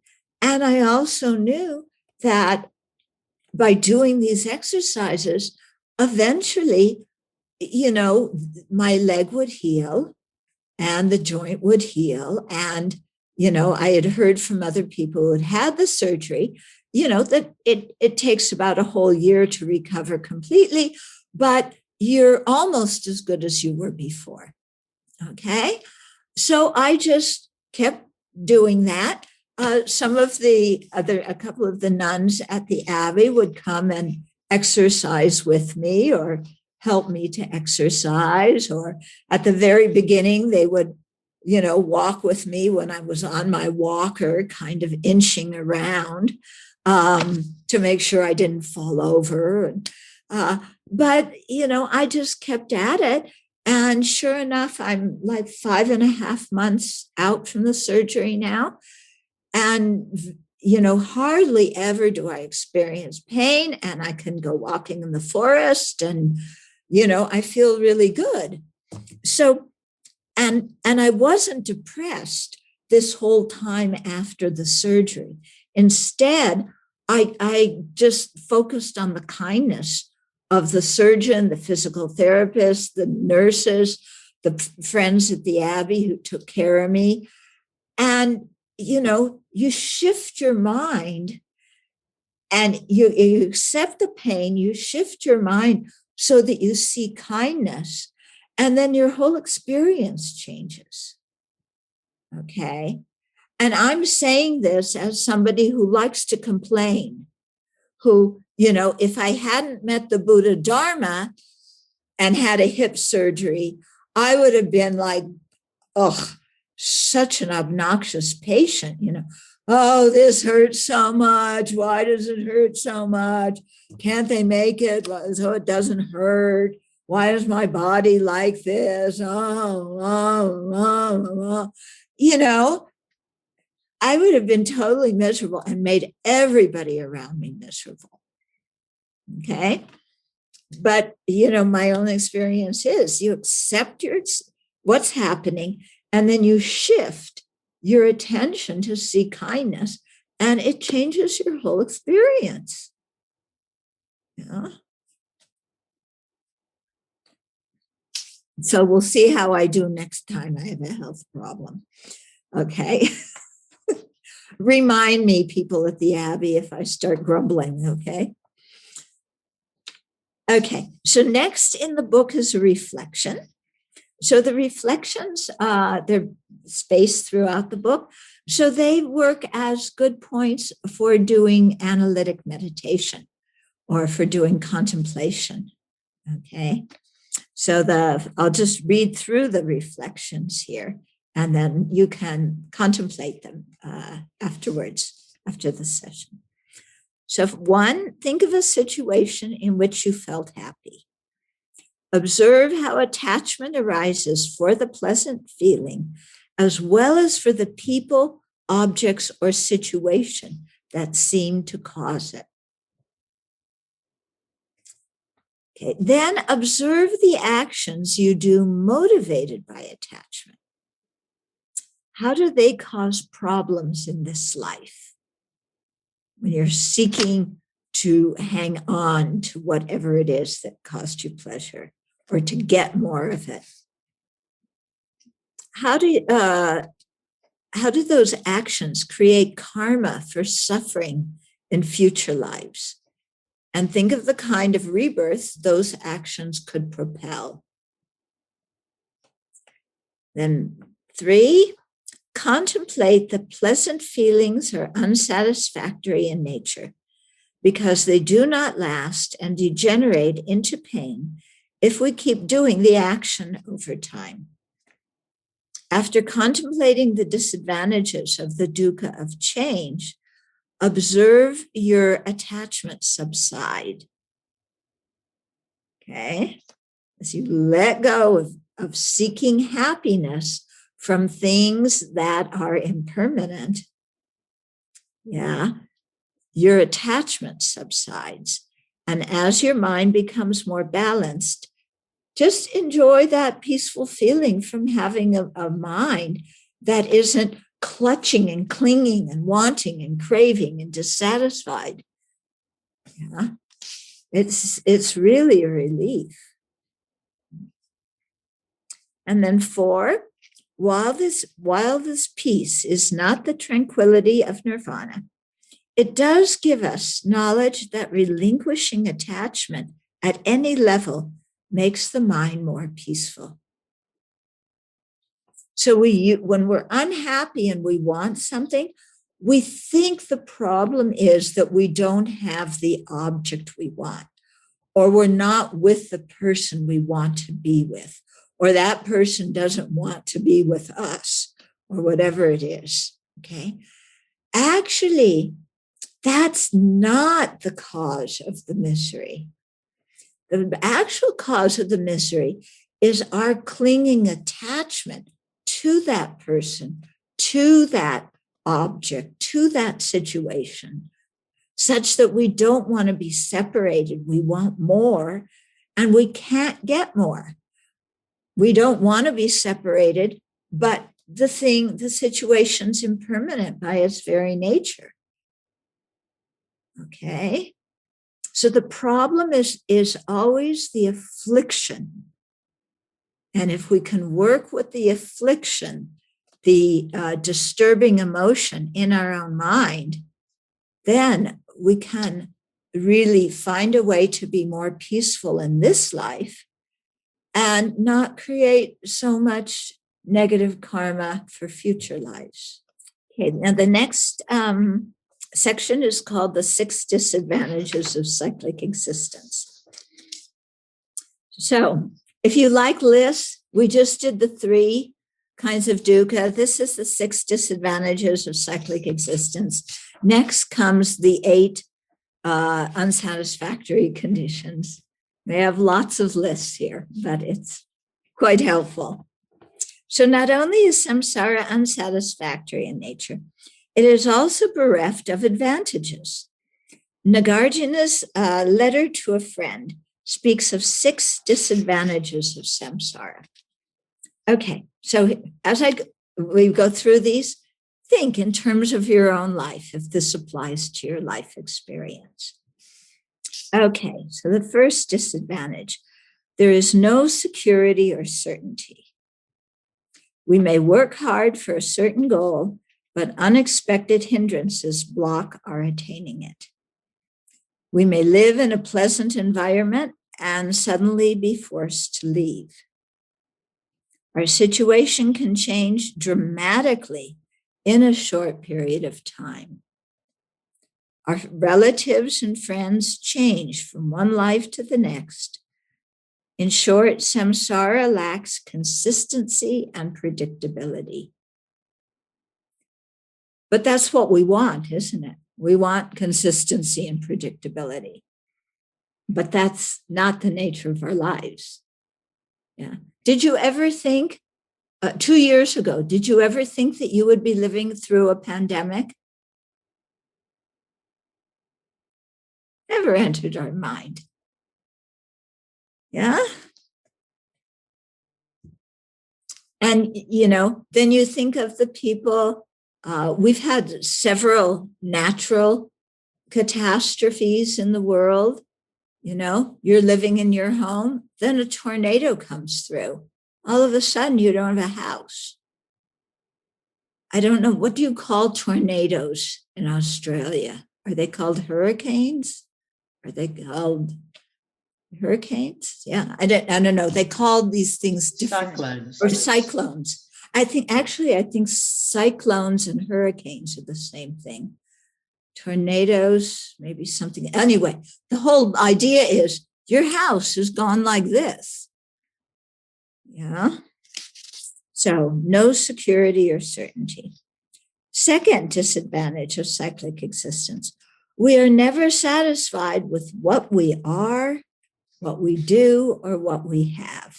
And I also knew that by doing these exercises, eventually, my leg would heal and the joint would heal. And, I had heard from other people who had the surgery, that it takes about a whole year to recover completely, but you're almost as good as you were before. Okay. So I just kept doing that. A couple of the nuns at the Abbey would come and exercise with me or help me to exercise. Or at the very beginning, they would, walk with me when I was on my walker, kind of inching around to make sure I didn't fall over. But, I just kept at it. And sure enough, I'm like 5.5 months out from the surgery now. And, hardly ever do I experience pain, and I can go walking in the forest and, I feel really good. So, and I wasn't depressed this whole time after the surgery. Instead, I just focused on the kindness of the surgeon, the physical therapist, the nurses, the friends at the Abbey who took care of me. And, you shift your mind and you accept the pain, you shift your mind so that you see kindness, and then your whole experience changes. Okay. And I'm saying this as somebody who likes to complain, who, if I hadn't met the Buddha Dharma and had a hip surgery, I would have been like, oh, such an obnoxious patient, Oh, this hurts so much. Why does it hurt so much? Can't they make it so it doesn't hurt? Why is my body like this? I would have been totally miserable and made everybody around me miserable. Okay. But, my own experience is you accept what's happening, and then you shift your attention to see kindness, and it changes your whole experience. Yeah. So we'll see how I do next time I have a health problem. Okay. Remind me, people at the Abbey, if I start grumbling. Okay. Okay. So next in the book is a reflection. So the reflections, they're spaced throughout the book. So they work as good points for doing analytic meditation or for doing contemplation. Okay. So I'll just read through the reflections here, and then you can contemplate them afterwards, after the session. So 1, think of a situation in which you felt happy. Observe how attachment arises for the pleasant feeling, as well as for the people, objects, or situation that seem to cause it. Okay. Then observe the actions you do motivated by attachment. How do they cause problems in this life? When you're seeking to hang on to whatever it is that caused you pleasure, or to get more of it. How do those actions create karma for suffering in future lives? And think of the kind of rebirth those actions could propel. Then 3, contemplate the pleasant feelings are unsatisfactory in nature because they do not last and degenerate into pain if we keep doing the action over time. After contemplating the disadvantages of the dukkha of change, observe your attachment subside. Okay? As you let go of seeking happiness from things that are impermanent, your attachment subsides. And as your mind becomes more balanced, just enjoy that peaceful feeling from having a mind that isn't clutching and clinging and wanting and craving and dissatisfied. Yeah. It's really a relief. And then 4, while this peace is not the tranquility of nirvana, it does give us knowledge that relinquishing attachment at any level makes the mind more peaceful. So when we're unhappy and we want something, we think the problem is that we don't have the object we want, or we're not with the person we want to be with, or that person doesn't want to be with us, or whatever it is. Okay. Actually, that's not the cause of the misery. The actual cause of the misery is our clinging attachment to that person, to that object, to that situation, such that we don't want to be separated. We want more, and we can't get more. We don't want to be separated, but the situation's impermanent by its very nature. Okay. So the problem is always the affliction. And if we can work with the affliction, the disturbing emotion in our own mind, then we can really find a way to be more peaceful in this life and not create so much negative karma for future lives. Okay, now the next section is called the 6 disadvantages of cyclic existence. So if you like lists, we just did the 3 kinds of dukkha. This is the 6 disadvantages of cyclic existence. Next comes the 8 unsatisfactory conditions. We have lots of lists here, but it's quite helpful. So not only is samsara unsatisfactory in nature, it is also bereft of advantages. Nagarjuna's letter to a friend speaks of 6 disadvantages of samsara. Okay, so as we go through these, think in terms of your own life, if this applies to your life experience. Okay, so the first disadvantage, there is no security or certainty. We may work hard for a certain goal, but unexpected hindrances block our attaining it. We may live in a pleasant environment and suddenly be forced to leave. Our situation can change dramatically in a short period of time. Our relatives and friends change from one life to the next. In short, samsara lacks consistency and predictability. But that's what we want, isn't it? We want consistency and predictability. But that's not the nature of our lives. Yeah. Did you ever think, 2 years ago, did you ever think that you would be living through a pandemic? Never entered our mind. Yeah. And, then you think of the people, we've had several natural catastrophes in the world. You're living in your home, then a tornado comes through. All of a sudden, you don't have a house. I don't know, what do you call tornadoes in Australia? Are they called hurricanes? Are they called hurricanes? Yeah, I don't know. They called these things different. Cyclones. Or cyclones. I think cyclones and hurricanes are the same thing. Tornadoes, maybe something. Anyway, the whole idea is your house has gone like this. Yeah. So no security or certainty. Second disadvantage of cyclic existence, we are never satisfied with what we are, what we do, or what we have.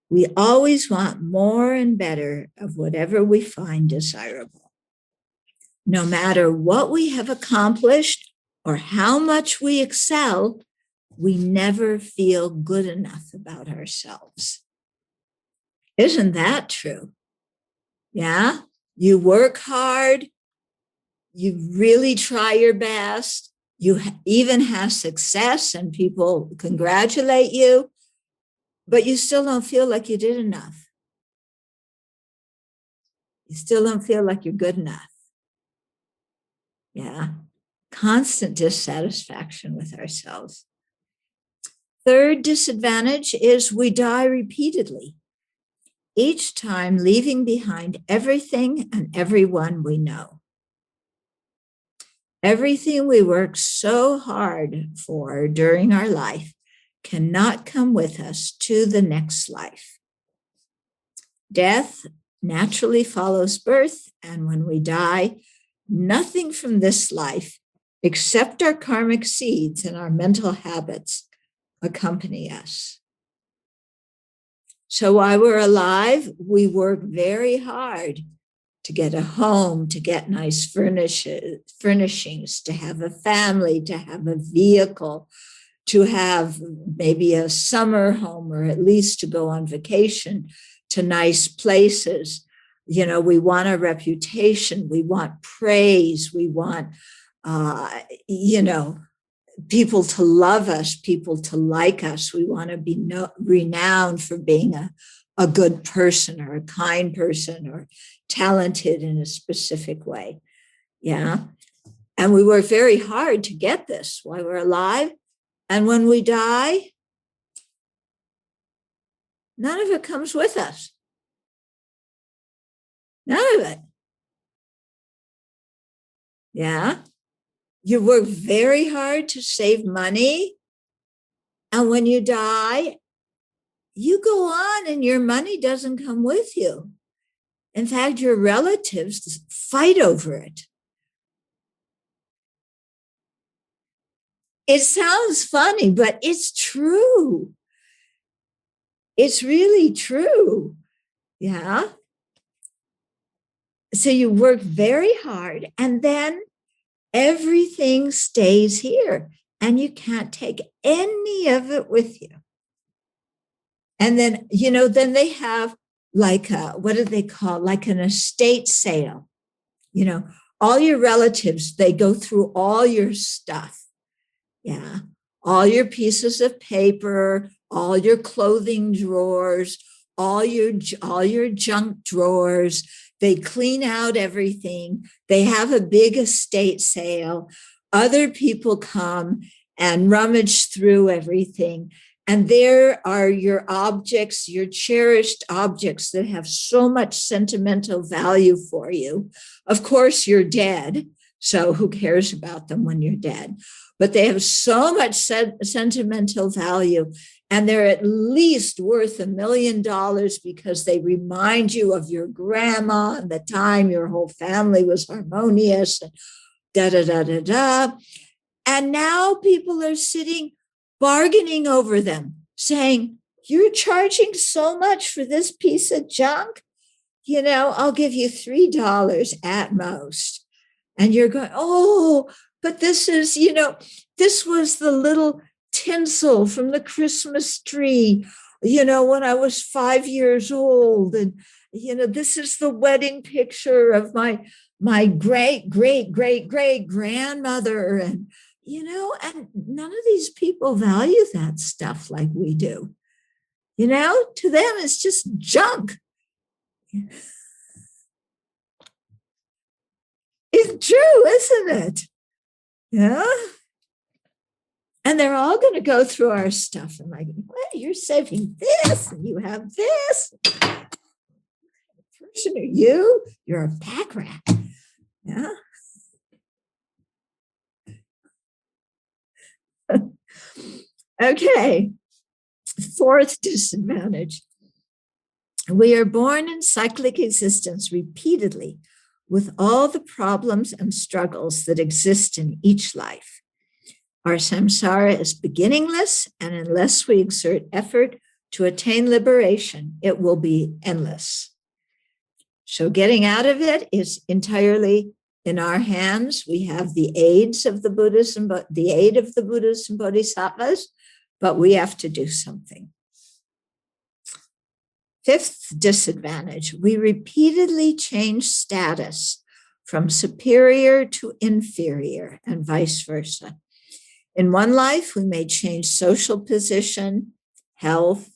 We always want more and better of whatever we find desirable. No matter what we have accomplished or how much we excel, we never feel good enough about ourselves. Isn't that true? Yeah, you work hard, you really try your best, You even have success and people congratulate you, but you still don't feel like you did enough. You still don't feel like you're good enough. Yeah. Constant dissatisfaction with ourselves. Third disadvantage is we die repeatedly, each time leaving behind everything and everyone we know. Everything we work so hard for during our life cannot come with us to the next life. Death naturally follows birth, and when we die, nothing from this life, except our karmic seeds and our mental habits, accompany us. So while we're alive, we work very hard to get a home, to get nice furnishings, to have a family, to have a vehicle, to have maybe a summer home, or at least to go on vacation to nice places. You know, we want a reputation, we want praise, we want, people to love us, people to like us. We want to be renowned for being a good person or a kind person or talented in a specific way. Yeah. And we work very hard to get this while we're alive. And when we die, none of it comes with us. None of it. Yeah. You work very hard to save money. And when you die, you go on and your money doesn't come with you. In fact, your relatives fight over it. It sounds funny, but it's true. It's really true. Yeah. So you work very hard, and then everything stays here, and you can't take any of it with you. And then, then they have like what do they call, like an estate sale. All your relatives, they go through all your stuff. Yeah. All your pieces of paper, all your clothing drawers, all your junk drawers. They clean out everything. They have a big estate sale. Other people come and rummage through everything. And there are your objects, your cherished objects that have so much sentimental value for you. Of course, you're dead, so who cares about them when you're dead? But they have so much sentimental value, and they're at least worth $1 million because they remind you of your grandma and the time your whole family was harmonious, and da-da-da-da-da. And now people are sitting bargaining over them, saying, you're charging so much for this piece of junk? I'll give you $3 at most. And you're going, oh, but this is, this was the little tinsel from the Christmas tree, when I was 5 years old. And, this is the wedding picture of my great, great, great, great grandmother. And, and none of these people value that stuff like we do. To them, it's just junk. It's true, isn't it? Yeah. And they're all going to go through our stuff and like, well, you're saving this and you have this. What person are you? You're a pack rat. Yeah. Okay. Fourth disadvantage. We are born in cyclic existence repeatedly with all the problems and struggles that exist in each life. Our samsara is beginningless, and unless we exert effort to attain liberation, it will be endless. So getting out of it is entirely in our hands. We have the aids of the Buddhas and the aid of the Buddhas and Bodhisattvas, but we have to do something. Fifth disadvantage, we repeatedly change status from superior to inferior and vice versa. In one life, we may change social position, health,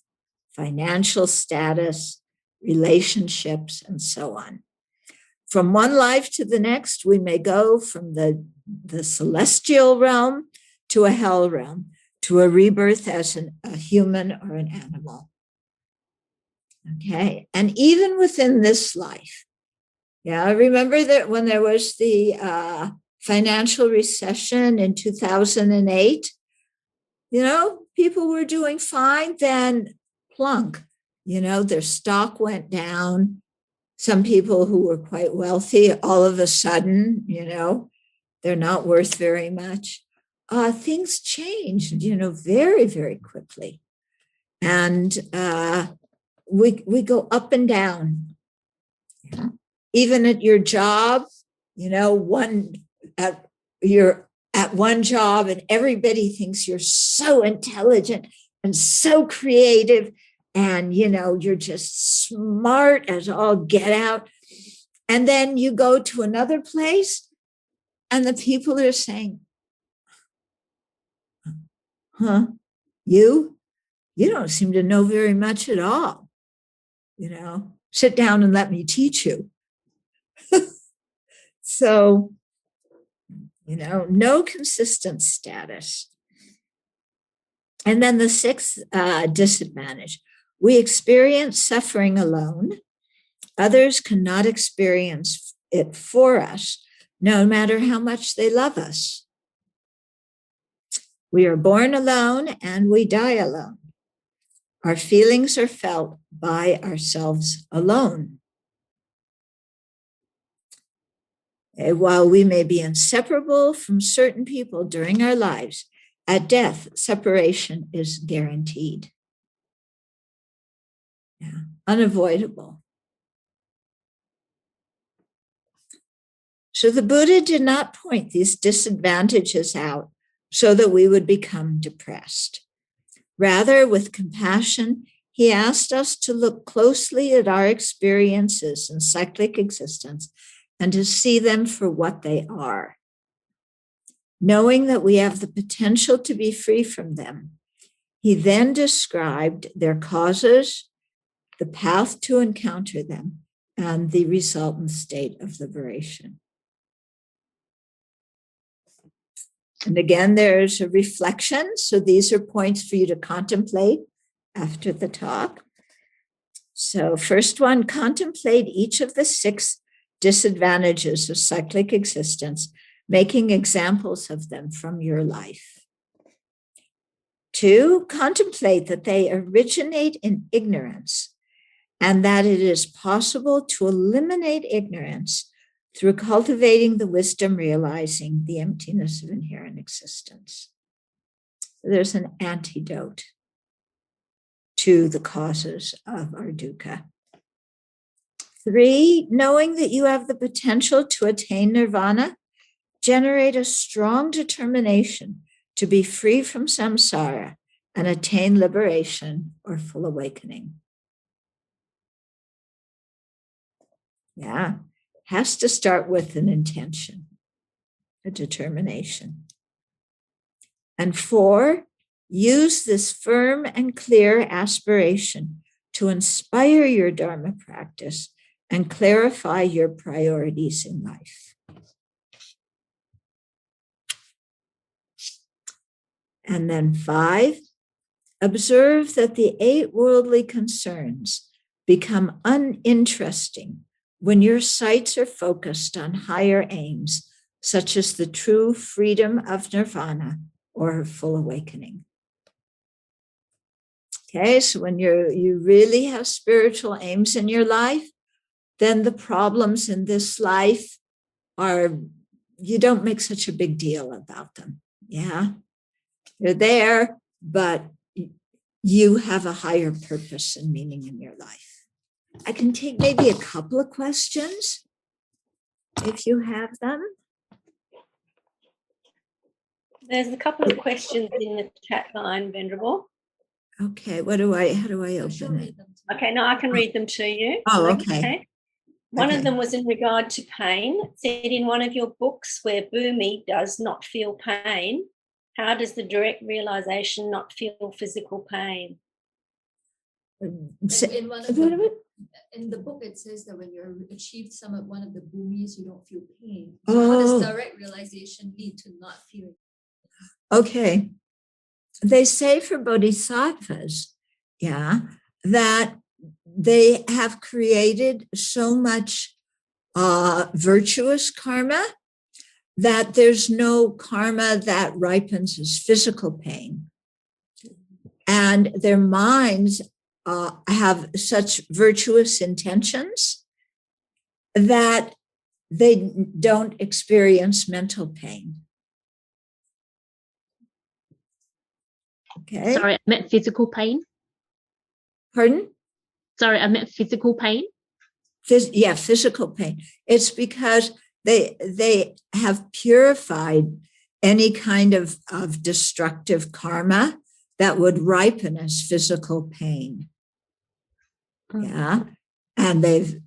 financial status, relationships, and so on. From one life to the next, we may go from the celestial realm to a hell realm, to a rebirth as a human or an animal. Okay, and even within this life, I remember that when there was the financial recession in 2008, people were doing fine, then plunk, their stock went down. Some people who were quite wealthy, all of a sudden, they're not worth very much. Things changed, very, very quickly. And we go up and down. Even at your job, you're at one job and everybody thinks you're so intelligent and so creative, and you're just smart as all get out. And then you go to another place and the people are saying, you don't seem to know very much at all. Sit down and let me teach you. So, no consistent status. And then the sixth disadvantage, we experience suffering alone. Others cannot experience it for us, no matter how much they love us. We are born alone and we die alone. Our feelings are felt by ourselves alone. While we may be inseparable from certain people during our lives, at death, separation is guaranteed. Unavoidable. So the Buddha did not point these disadvantages out so that we would become depressed. Rather, with compassion, he asked us to look closely at our experiences in cyclic existence and to see them for what they are. Knowing that we have the potential to be free from them, he then described their causes, the path to encounter them, and the resultant state of liberation. And again, there's a reflection. So these are points for you to contemplate after the talk. So first one, contemplate each of the 6 disadvantages of cyclic existence, making examples of them from your life. 2, contemplate that they originate in ignorance and that it is possible to eliminate ignorance through cultivating the wisdom, realizing the emptiness of inherent existence. There's an antidote to the causes of our dukkha. 3, knowing that you have the potential to attain nirvana, generate a strong determination to be free from samsara and attain liberation or full awakening. Has to start with an intention, a determination. And 4, use this firm and clear aspiration to inspire your Dharma practice and clarify your priorities in life. And then 5, observe that the 8 worldly concerns become uninteresting when your sights are focused on higher aims, such as the true freedom of nirvana or full awakening. Okay, so when you really have spiritual aims in your life, then the problems in this life you don't make such a big deal about them. They're there, but you have a higher purpose and meaning in your life. I can take maybe a couple of questions if you have them. There's a couple of questions in the chat line, Venerable. Okay, how do I open it? Okay, no, I can read them to you. Oh, okay. One of them was in regard to pain. It said in one of your books where Bhumi does not feel pain, How does the direct realization not feel physical pain? In the book, it says that when you achieve one of the bhumis, you don't feel pain. So how does direct realization lead to not feeling? Okay. They say for bodhisattvas, that they have created so much virtuous karma that there's no karma that ripens as physical pain. And their minds have such virtuous intentions that they don't experience mental pain. Okay. Sorry, I meant physical pain. Pardon? Sorry, I meant physical pain. Physical pain. It's because they have purified any kind of destructive karma that would ripen as physical pain. Yeah. And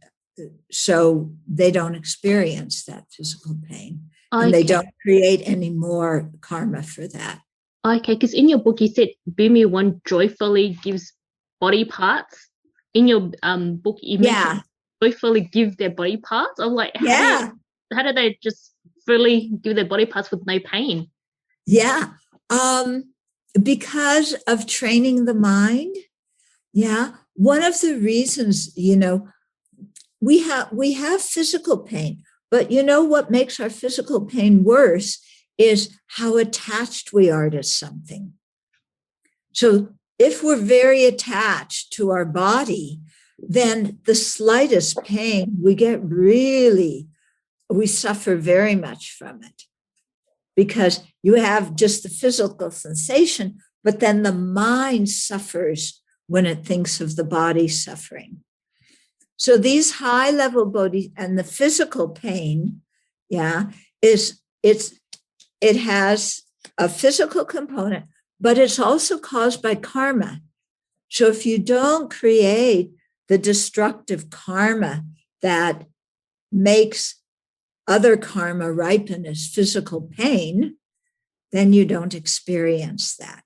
so they don't experience that physical pain. Okay. And they don't create any more karma for that. Okay, because in your book you said Bhumi one joyfully gives body parts. In your book you mentioned joyfully give their body parts. I'm like, how do they just freely give their body parts with no pain? Yeah. Because of training the mind. Yeah. One of the reasons, we have physical pain, but what makes our physical pain worse is how attached we are to something. So if we're very attached to our body, then the slightest pain, we suffer very much from it, because you have just the physical sensation, but then the mind suffers when it thinks of the body suffering. So these high-level bodhi and the physical pain, it has a physical component, but it's also caused by karma. So if you don't create the destructive karma that makes other karma ripen as physical pain, then you don't experience that.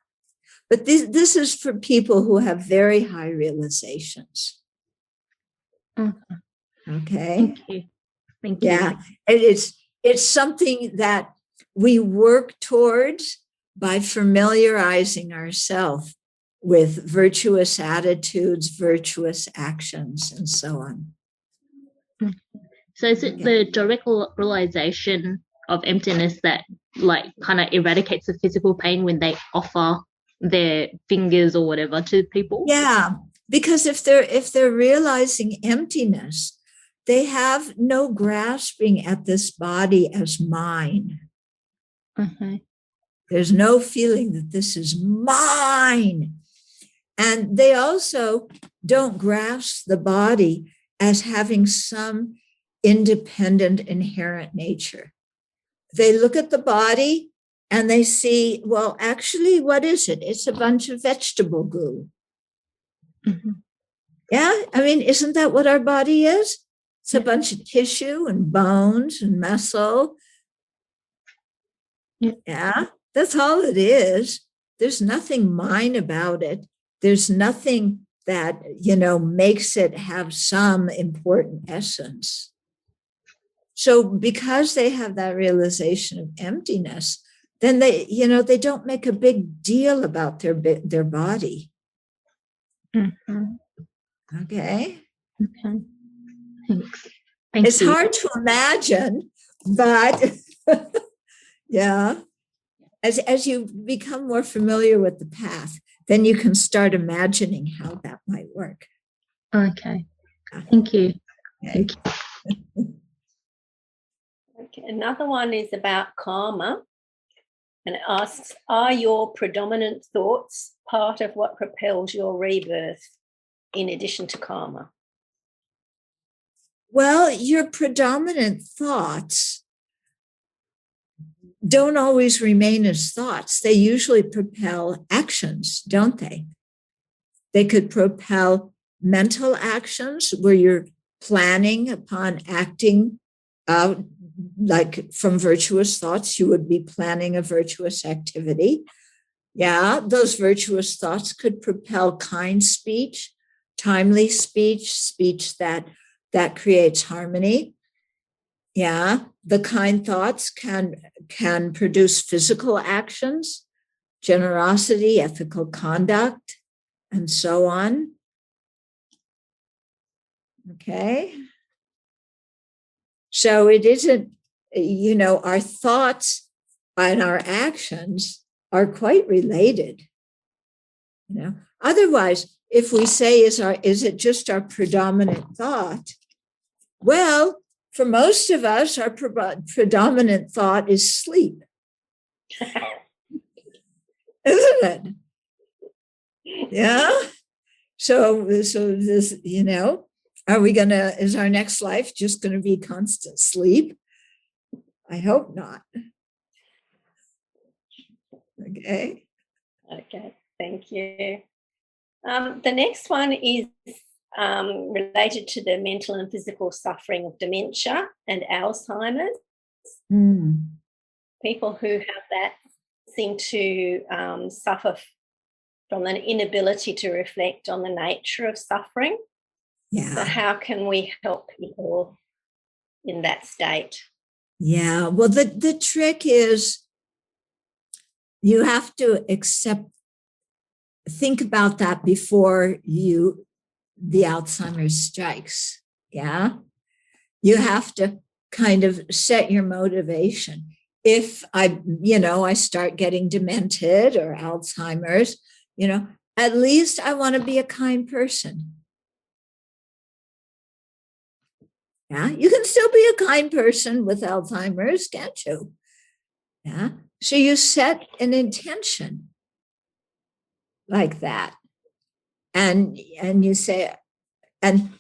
But this is for people who have very high realizations. Okay. Thank you. Yeah, it's something that we work towards by familiarizing ourselves with virtuous attitudes, virtuous actions, and so on. So is it the direct realization of emptiness that kind of eradicates the physical pain when they offer their fingers or whatever to people? Yeah, because if they're realizing emptiness, they have no grasping at this body as mine. Mm-hmm. There's no feeling that this is mine. And they also don't grasp the body as having some independent inherent nature. They look at the body and they see, well, actually, what is it? It's a bunch of vegetable goo. Mm-hmm. Yeah, I mean, isn't that what our body is? It's a bunch of tissue and bones and muscle. Yeah, that's all it is. There's nothing mine about it. There's nothing that, makes it have some important essence. So because they have that realization of emptiness, then they don't make a big deal about their body. Mm-hmm. Okay. Thanks. It's hard to imagine, but yeah. As you become more familiar with the path, then you can start imagining how that might work. Okay. Thank you. Okay. Thank you. Okay. Another one is about karma. And it asks, are your predominant thoughts part of what propels your rebirth in addition to karma? Well, your predominant thoughts don't always remain as thoughts. They usually propel actions, don't they? They could propel mental actions where you're planning upon acting like from virtuous thoughts, you would be planning a virtuous activity. Yeah, those virtuous thoughts could propel kind speech, timely speech, speech that creates harmony. Yeah, the kind thoughts can produce physical actions, generosity, ethical conduct, and so on. Okay. So it isn't, our thoughts and our actions are quite related. Otherwise, if we say, is it just our predominant thought? Well, for most of us, our predominant thought is sleep. Isn't it? Yeah. So this, are we is our next life just going to be constant sleep? I hope not. Okay. Okay, thank you. The next one is related to the mental and physical suffering of dementia and Alzheimer's. People who have that seem to suffer from an inability to reflect on the nature of suffering. Yeah. So how can we help people in that state? Yeah, well, the trick is you have to think about that before the Alzheimer's strikes. Yeah. You have to kind of set your motivation. If I start getting demented or Alzheimer's, at least I want to be a kind person. Yeah, you can still be a kind person with Alzheimer's, can't you? Yeah. So you set an intention like that. And you say, and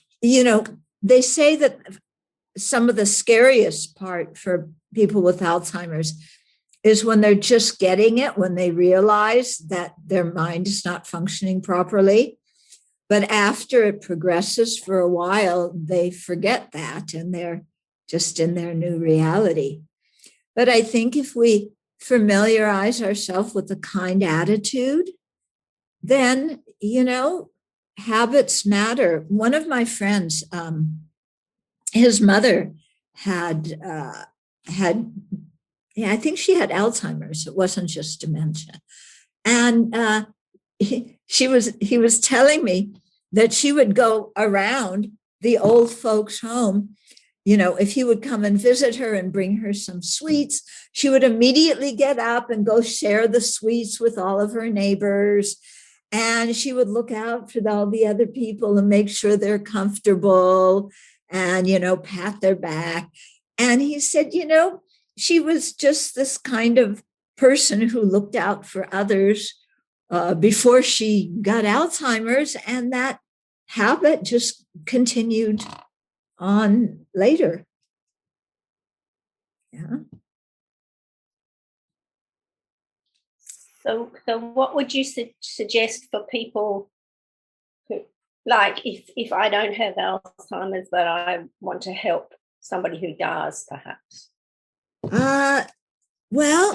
they say that some of the scariest part for people with Alzheimer's is when they're just getting it, when they realize that their mind is not functioning properly. But after it progresses for a while, they forget that and they're just in their new reality. But I think if we familiarize ourselves with a kind attitude, then, habits matter. One of my friends, his mother had, I think she had Alzheimer's. It wasn't just dementia. And he was telling me that she would go around the old folks' home. If he would come and visit her and bring her some sweets, she would immediately get up and go share the sweets with all of her neighbors. And she would look out for all the other people and make sure they're comfortable and, pat their back. And he said, she was just this kind of person who looked out for others before she got Alzheimer's. And that habit just continued on later. Yeah. So what would you suggest for people who, like, if I don't have Alzheimer's, but I want to help somebody who does, perhaps? Well,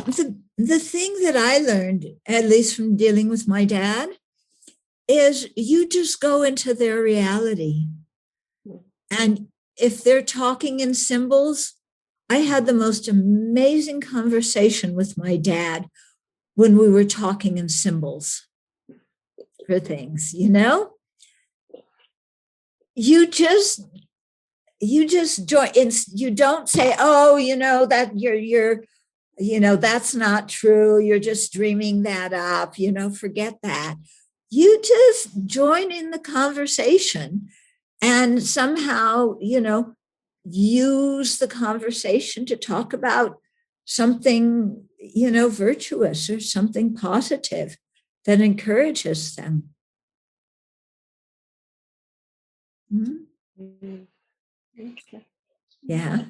the thing that I learned, at least from dealing with my dad, is you just go into their reality. And if they're talking in symbols, I had the most amazing conversation with my dad when we were talking in symbols for things, you just join in. You don't say, oh, that you're that's not true. You're just dreaming that up, forget that. You just join in the conversation and somehow, use the conversation to talk about something, virtuous or something positive that encourages them. Mm-hmm. Okay. Yeah.